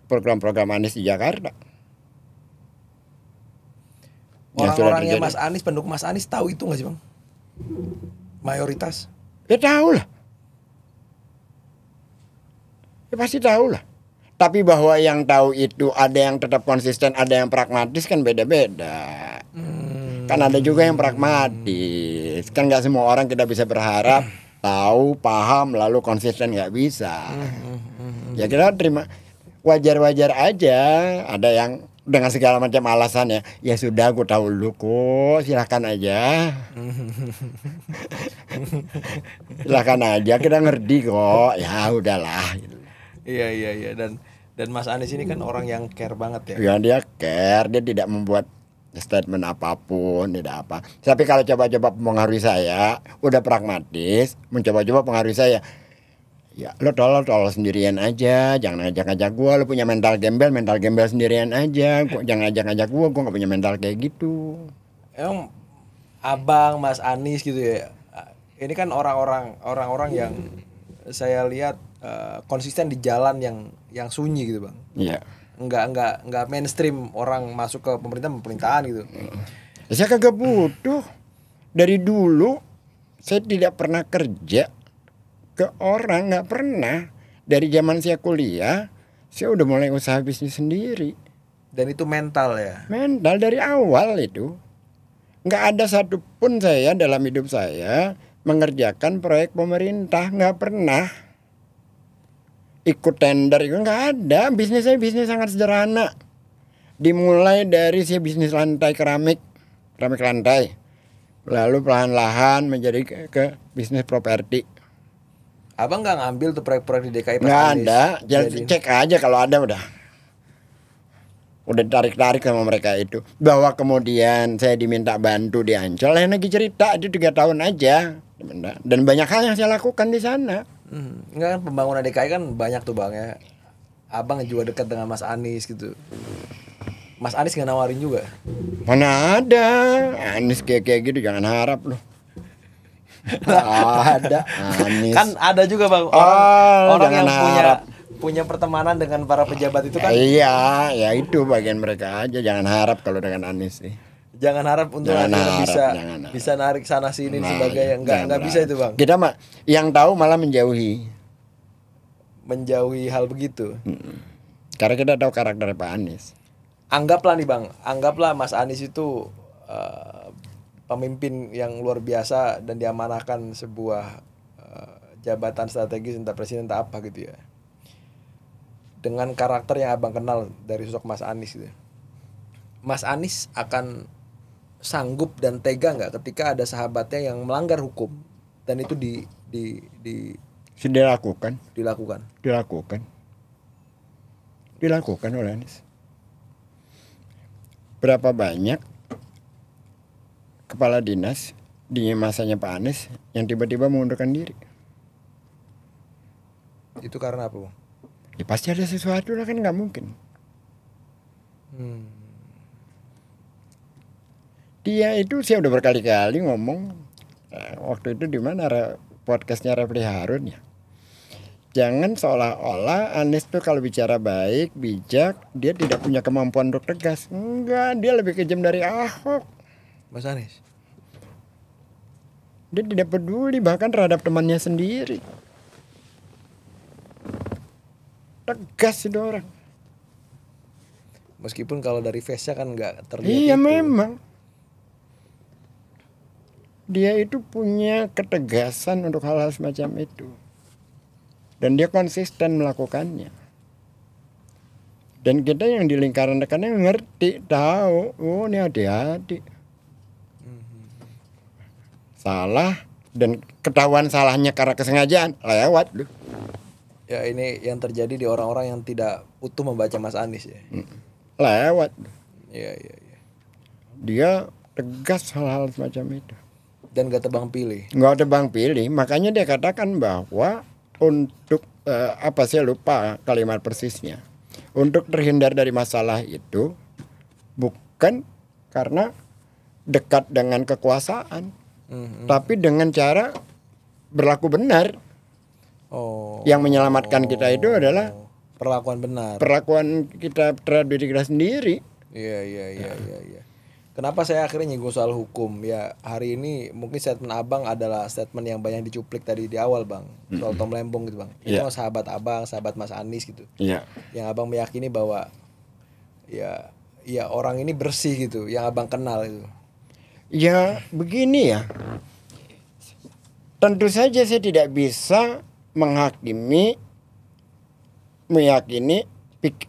program-program Anies di Jakarta. Orang-orangnya Mas Anies, pendukung Mas Anies tahu itu nggak sih bang? Mayoritas. Ya tahu lah. Ya pasti tahu lah. Tapi bahwa yang tahu itu ada yang tetap konsisten, ada yang pragmatis kan beda-beda. Kan ada juga yang pragmatis. Kan nggak semua orang kita bisa berharap tahu, paham, lalu konsisten, nggak bisa. Ya kita terima, wajar-wajar aja. Ada yang dengan segala macam alasannya, ya sudah aku tahu lu kok, silahkan aja. Silahkan aja, kita ngerti kok. Ya udahlah. Iya. Dan Mas Anies ini kan orang yang care banget ya. Ya dia care, dia tidak membuat statement apapun, tidak apa. Tapi kalau coba-coba mempengaruhi saya, udah pragmatis, mencoba-coba pengaruhi saya. Ya lo tolol sendirian aja, jangan ngajak-ngajak gua. Lo punya mental gembel sendirian aja. Jangan ngajak-ngajak gua gak punya mental kayak gitu. Emang abang Mas Anies gitu ya. Ini kan orang-orang yang saya lihat konsisten di jalan yang sunyi gitu bang. Iya. Enggak mainstream orang masuk ke pemerintahan gitu. Saya kagak butuh. Dari dulu saya tidak pernah kerja ke orang, nggak pernah. Dari zaman saya kuliah, saya udah mulai usaha bisnis sendiri. Dan itu mental ya. Mental dari awal itu. Nggak ada satupun saya dalam hidup saya mengerjakan proyek pemerintah, nggak pernah. Ikut tender itu nggak ada. Bisnis saya bisnis sangat sederhana. Dimulai dari saya bisnis keramik lantai, lalu perlahan-lahan menjadi ke bisnis properti. Abang nggak ngambil tuh proyek-proyek di DKI pas Nggak Anies? ada, cek aja kalau ada udah tarik sama mereka itu. Bahwa kemudian saya diminta bantu di Ancol, lagi cerita itu 3 tahun aja. Dan banyak hal yang saya lakukan di sana. Enggak kan pembangunan DKI kan banyak tuh bang ya. Abang juga dekat dengan Mas Anies gitu. Mas Anies nggak nawarin juga? Mana ada Anies kayak gitu, jangan harap loh. Ada Anies. Kan ada juga bang orang yang punya pertemanan dengan para pejabat itu kan. Iya, ya itu bagian mereka aja. Jangan harap kalau dengan Anies sih. Jangan harap untuk bisa narik sana sini sebagai nggak bisa itu bang. Kita yang tahu malah menjauhi hal begitu. Karena kita tahu karakter Pak Anies. Anggaplah nih bang, Mas Anies itu pemimpin yang luar biasa dan diamanahkan sebuah jabatan strategis entah presiden entah apa gitu ya. Dengan karakter yang abang kenal dari sosok Mas Anies gitu. Mas Anies akan sanggup dan tega nggak ketika ada sahabatnya yang melanggar hukum dan itu dilakukan oleh Anies. Berapa banyak kepala dinas di masanya Pak Anies yang tiba-tiba mengundurkan diri? Itu karena apa, Bang? Ya pasti ada sesuatu lah, kan nggak mungkin. Dia itu saya udah berkali-kali ngomong waktu itu di mana podcastnya Refli Harun ya. Jangan seolah-olah Anies tuh kalau bicara baik, bijak, dia tidak punya kemampuan untuk tegas. Enggak, dia lebih kejam dari Ahok. Mas Anies. Dia tidak peduli bahkan terhadap temannya sendiri. Tegas itu orang. Meskipun kalau dari face-nya kan nggak terlihat. Iya itu. memang. dia itu punya ketegasan untuk hal-hal semacam itu. Dan dia konsisten melakukannya. Dan kita yang di lingkaran rekannya ngerti, tahu, oh ini hati-hati. Salah, dan ketahuan salahnya karena kesengajaan, lewat loh. Ya ini yang terjadi di orang-orang yang tidak utuh membaca Mas Anies ya. Lewat. Iya, iya, iya. Dia tegas hal-hal semacam itu. Dan gak tebang pilih. Nggak tebang pilih, makanya dia katakan bahwa untuk apa saya lupa kalimat persisnya. Untuk terhindar dari masalah itu bukan karena dekat dengan kekuasaan, tapi dengan cara berlaku benar. Oh. Yang menyelamatkan kita itu adalah perlakuan benar. Perlakuan kita terhadap diri kita sendiri. Iya, iya, iya, iya, iya. Kenapa saya akhirnya nyinggung soal hukum? Ya hari ini mungkin statement abang adalah statement yang banyak dicuplik tadi di awal bang, soal Tom Lembong gitu bang. Itu sahabat abang, sahabat Mas Anies gitu. Yang abang meyakini bahwa ya orang ini bersih gitu, yang abang kenal itu. Ya begini ya, tentu saja saya tidak bisa meyakini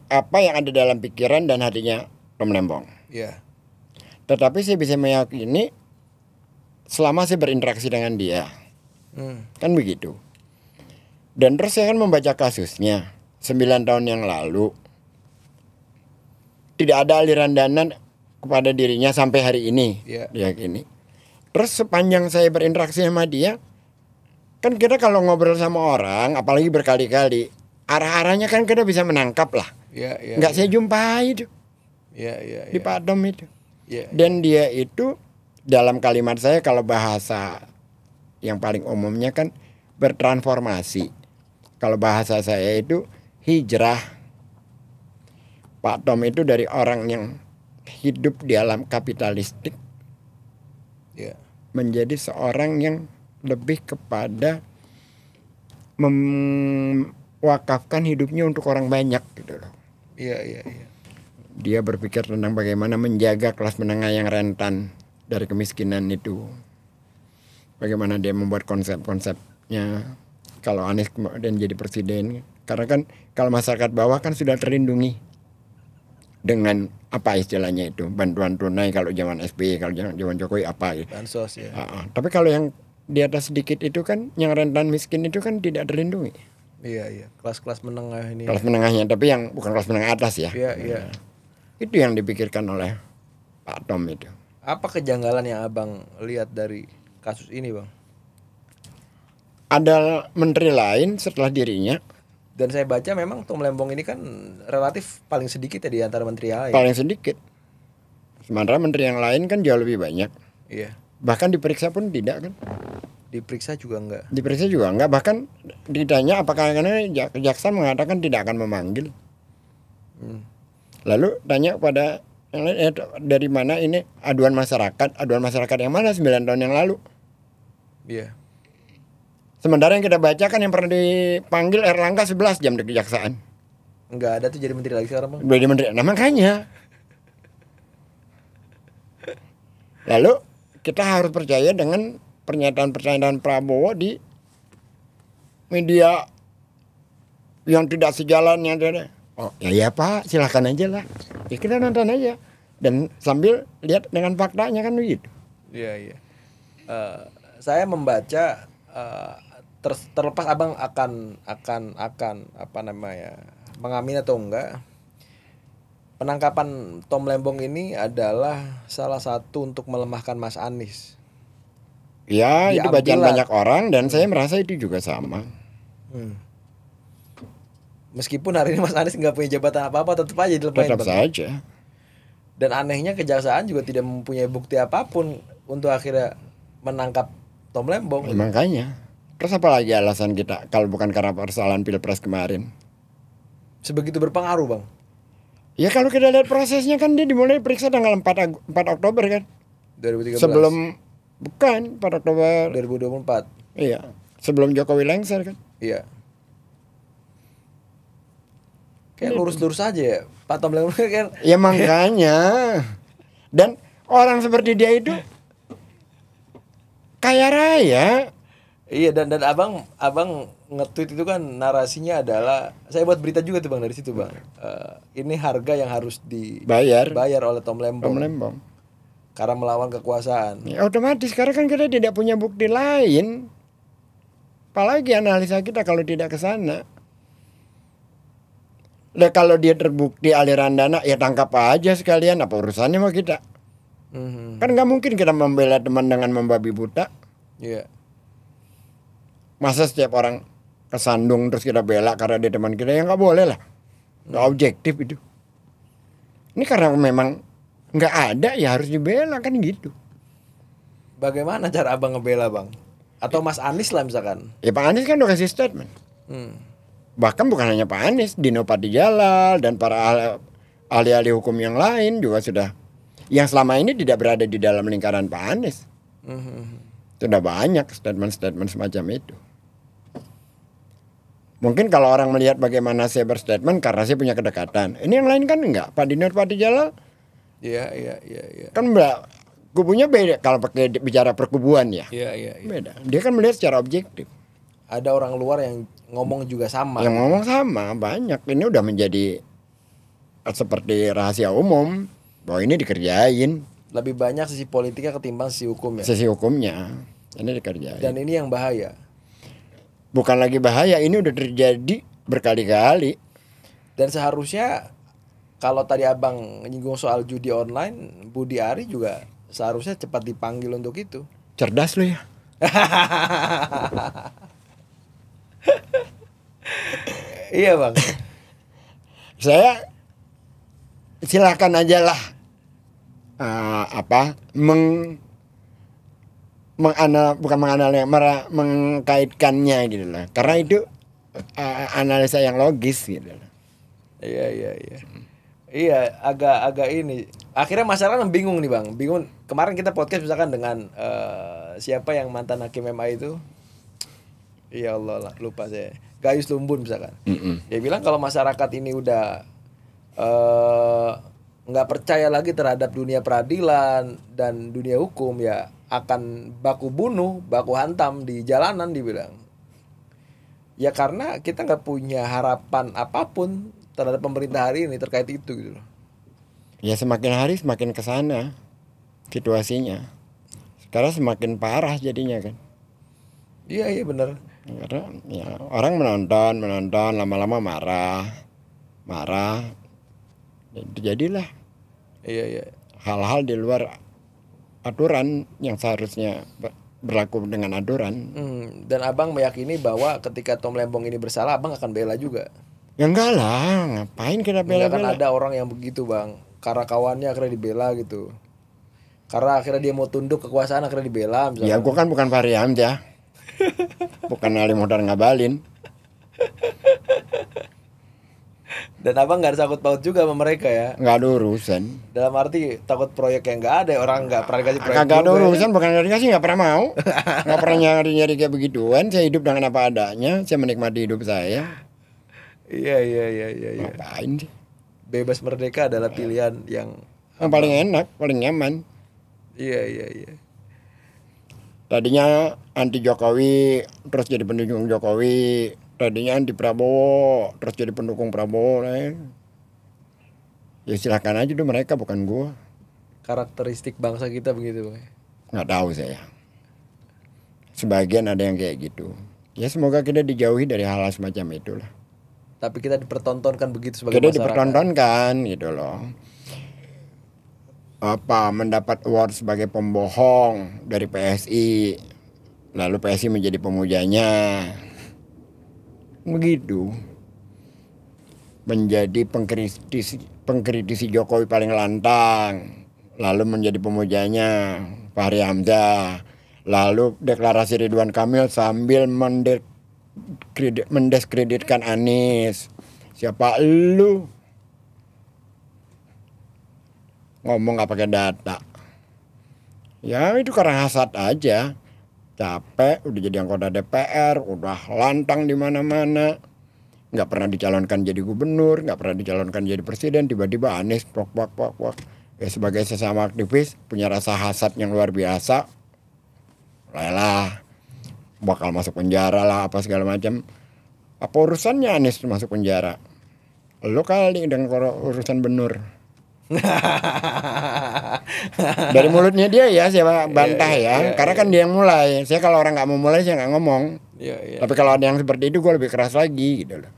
apa yang ada dalam pikiran dan hatinya Tom Lembong. Iya. Tetapi saya bisa meyakini selama saya berinteraksi dengan dia. Kan begitu. Dan terus saya kan membaca kasusnya 9 tahun yang lalu. Tidak ada aliran dana kepada dirinya sampai hari ini. Diyakini. Terus sepanjang saya berinteraksi sama dia, kan kita kalau ngobrol sama orang, apalagi berkali-kali, arah-arahnya kan kita bisa menangkap lah. Nggak saya jumpai itu. Di Pak Tom itu. Dan dia itu dalam kalimat saya kalau bahasa yang paling umumnya kan bertransformasi. Kalau bahasa saya itu hijrah. Pak Tom itu dari orang yang hidup di alam kapitalistik menjadi seorang yang lebih kepada mewakafkan hidupnya untuk orang banyak gitu loh. Iya. Dia berpikir tentang bagaimana menjaga kelas menengah yang rentan dari kemiskinan itu. Bagaimana dia membuat konsep-konsepnya kalau Anies kemudian jadi presiden. Karena kan kalau masyarakat bawah kan sudah terlindungi dengan apa istilahnya itu, bantuan tunai kalau zaman SBY, kalau zaman Jokowi apa gitu. Bansos ya. Tapi kalau yang di atas sedikit itu kan, yang rentan miskin itu kan tidak terlindungi. Iya. Kelas-kelas menengah ini. Kelas menengahnya, tapi yang bukan kelas menengah atas ya. Iya. Itu yang dipikirkan oleh Pak Tom itu. Apa kejanggalan yang abang lihat dari kasus ini bang? Ada menteri lain setelah dirinya. Dan saya baca memang Tom Lembong ini kan relatif paling sedikit ya di antara menteri yang lain. Paling sedikit. Sementara menteri yang lain kan jauh lebih banyak. Iya. Bahkan diperiksa pun tidak kan. Diperiksa juga enggak. Diperiksa juga enggak. Bahkan ditanya apakah karena jaksa mengatakan tidak akan memanggil. Lalu tanya pada yang lain, dari mana ini aduan masyarakat yang mana 9 tahun yang lalu. Iya. Sementara yang kita baca kan yang pernah dipanggil Erlangga 11 jam di kejaksaan. Enggak ada tuh jadi menteri lagi sekarang bang. Jadi menteri. Nah makanya. Lalu kita harus percaya dengan pernyataan Prabowo di media yang tidak sejalan yang ada. Oh ya Pak, silakan aja lah. Ya kita nonton aja dan sambil lihat dengan faktanya kan begitu. Iya. Saya membaca terlepas abang akan apa namanya mengamini atau enggak, penangkapan Tom Lembong ini adalah salah satu untuk melemahkan Mas Anies. Ya itu bacaan banyak orang dan saya merasa itu juga sama. Meskipun hari ini Mas Anies nggak punya jabatan apa-apa, tetap aja dilepasin. Tetap saja. Dan anehnya kejaksaan juga tidak mempunyai bukti apapun untuk akhirnya menangkap Tom Lembong. Makanya. Terus apa lagi alasan kita kalau bukan karena persoalan Pilpres kemarin? Sebegitu berpengaruh bang? Ya kalau kita lihat prosesnya kan dia dimulai periksa tanggal 4 Oktober kan? 2013. Sebelum, bukan 4 Oktober 2024. Iya. Sebelum Jokowi lengser kan? Iya. Kayak lurus-lurus aja ya Pak Tom Lembong kan. Ya makanya. Dan orang seperti dia itu kaya raya. Iya, dan abang nge-tweet itu kan narasinya adalah, saya buat berita juga tuh bang dari situ bang. Ini harga yang harus Bayar. dibayar oleh Tom Tom Lembong Lembong. karena melawan kekuasaan. Ya, otomatis karena kan kita tidak punya bukti lain. Apalagi analisa kita kalau tidak ke sana. Nah, kalau dia terbukti aliran dana, ya tangkap aja sekalian. Apa urusannya sama kita? Kan nggak mungkin kita membela teman dengan membabi buta. Iya. Masa setiap orang kesandung terus kita bela karena dia teman kita, ya nggak boleh lah. Nggak objektif itu. Ini karena memang nggak ada, ya harus dibela kan gitu. Bagaimana cara abang ngebela bang? Atau Mas Anies lah misalkan? Ya Pak Anies kan udah kasih statement. Bahkan bukan hanya Pak Anies, Dino Patijalal dan para ahli-ahli hukum yang lain juga sudah, yang selama ini tidak berada di dalam lingkaran Pak Anies. Sudah banyak statement-statement semacam itu. Mungkin kalau orang melihat bagaimana saya berstatement karena saya punya kedekatan. Ini yang lain kan enggak. Pak Dino Patijalal Iya. kan kubunya beda kalau pakai bicara perkubuan ya. Iya. Beda. Dia kan melihat secara objektif. Ada orang luar yang ngomong juga sama. Yang ngomong sama banyak. Ini udah menjadi seperti rahasia umum bahwa ini dikerjain. Lebih banyak sisi politiknya ketimbang sisi hukum ya. Sisi hukumnya ini dikerjain. Dan ini yang bahaya. Bukan lagi bahaya, ini udah terjadi berkali-kali. Dan seharusnya kalau tadi abang nyinggung soal judi online, Budi Ari juga seharusnya cepat dipanggil untuk itu. Cerdas lu ya. Iya bang. Saya silakan aja lah mengkaitkannya gitu loh. Karena itu analisa yang logis gitu loh. Iya. Iya, agak ini. Akhirnya masyarakat bingung nih bang. Bingung. Kemarin kita podcast misalkan dengan siapa yang mantan hakim MA itu? Ya Allah lah, lupa saya. Gayus Lumbun misalkan. Dia bilang kalau masyarakat ini udah nggak percaya lagi terhadap dunia peradilan dan dunia hukum, ya akan baku bunuh, baku hantam di jalanan dibilang. Ya karena kita nggak punya harapan apapun terhadap pemerintah hari ini terkait itu gitu loh. Ya semakin hari semakin kesana situasinya. Sekarang semakin parah jadinya kan. Iya benar. Karena ya, orang menonton lama-lama marah. Jadilah Iya. hal-hal di luar aturan yang seharusnya berlaku dengan aturan. Dan abang meyakini bahwa ketika Tom Lembong ini bersalah, abang akan bela juga. Ya enggak lah, ngapain kita bela-bela? Kan ada orang yang begitu bang, karena kawannya akhirnya dibela gitu. Karena akhirnya dia mau tunduk kekuasaan akhirnya dibela misalnya. Ya gua kan bukan Fahri Hamzah. Bukan Ali Muhtar Ngabalin. Dan abang gak ada sangkut paut juga sama mereka ya. Nggak ada urusan. Dalam arti takut proyek yang gak ada, orang gak pernah dikasih proyek. Kagak ada urusan, bukan nggak dikasih, nggak pernah mau. Nggak pernah nyari kayak begituan. Saya hidup dengan apa adanya. Saya menikmati hidup saya. Iya. Ngapain sih? Bebas merdeka adalah pilihan yang paling enak, paling nyaman. Iya. Tadinya anti Jokowi, terus jadi pendukung Jokowi. Tadinya anti Prabowo, terus jadi pendukung Prabowo. Ya silakan aja tuh mereka, bukan gua. Karakteristik bangsa kita begitu, Bang. Nggak tahu saya. Sebagian ada yang kayak gitu. Ya semoga kita dijauhi dari hal-hal semacam itulah. Tapi kita dipertontonkan begitu sebagai kita masyarakat. Dipertontonkan gitu loh. Mendapat award sebagai pembohong dari PSI, lalu PSI menjadi pemujanya, begitu. Menjadi pengkritisi Jokowi paling lantang, lalu menjadi pemujanya Fahri Hamzah, lalu deklarasi Ridwan Kamil sambil mendiskreditkan Anies. Siapa lu? Ngomong gak pakai data. Ya itu karena hasad aja. Capek, udah jadi anggota DPR, udah lantang di mana-mana. Nggak pernah dicalonkan jadi gubernur, nggak pernah dicalonkan jadi presiden, tiba-tiba Anies pok. Ya sebagai sesama aktivis punya rasa hasad yang luar biasa. mulailah bakal masuk penjara lah apa segala macam. Apa urusannya Anies masuk penjara? Lo kali dengan urusan benur. Dari mulutnya dia ya saya bantah karena kan dia yang mulai. Saya kalau orang nggak mau mulai saya nggak ngomong. Tapi kalau ada yang seperti itu gue lebih keras lagi gitu loh.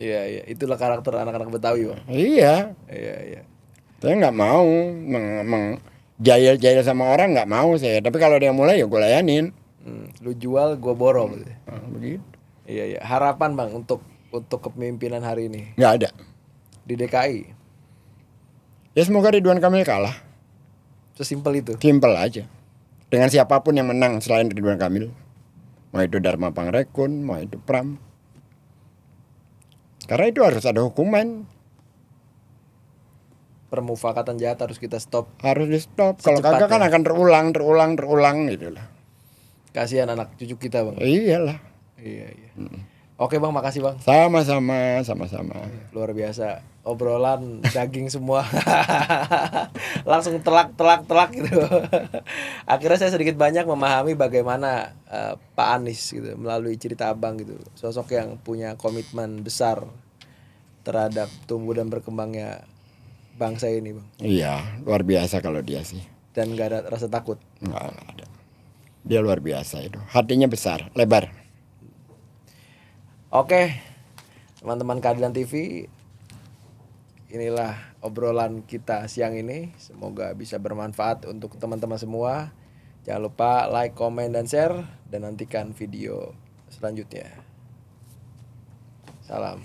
Iya, itulah karakter anak-anak Betawi, Bang. Iya. Saya nggak mau jahil-jahil sama orang, nggak mau saya. Tapi kalau dia mulai ya gue layanin. Lu jual gue borong. Begitu. Iya. Harapan Bang untuk kepemimpinan hari ini Nggak ada. di DKI. Ya semoga Ridwan Kamil kalah. Sesimpel itu. Simpel aja. Dengan siapapun yang menang selain Ridwan Kamil. Mau itu Dharma Pangrekun, mau itu Pram. Karena itu harus ada hukuman. Permufakatan jahat harus kita stop. Harus di stop. Kalau kagak kan akan terulang gitu lah. Kasihan anak cucu kita, Bang. Iyalah. Iya. Oke Bang, makasih Bang. Sama-sama. Luar biasa. Obrolan daging semua. Langsung telak gitu. Akhirnya saya sedikit banyak memahami bagaimana Pak Anies gitu melalui cerita Abang gitu. Sosok yang punya komitmen besar terhadap tumbuh dan berkembangnya bangsa ini, Bang. Iya, luar biasa kalau dia sih. Dan gak ada rasa takut. Nggak ada. Dia luar biasa itu. Hatinya besar, lebar. Oke, teman-teman Keadilan TV, inilah obrolan kita siang ini. Semoga bisa bermanfaat untuk teman-teman semua. Jangan lupa like, komen, dan share. Dan nantikan video selanjutnya. Salam.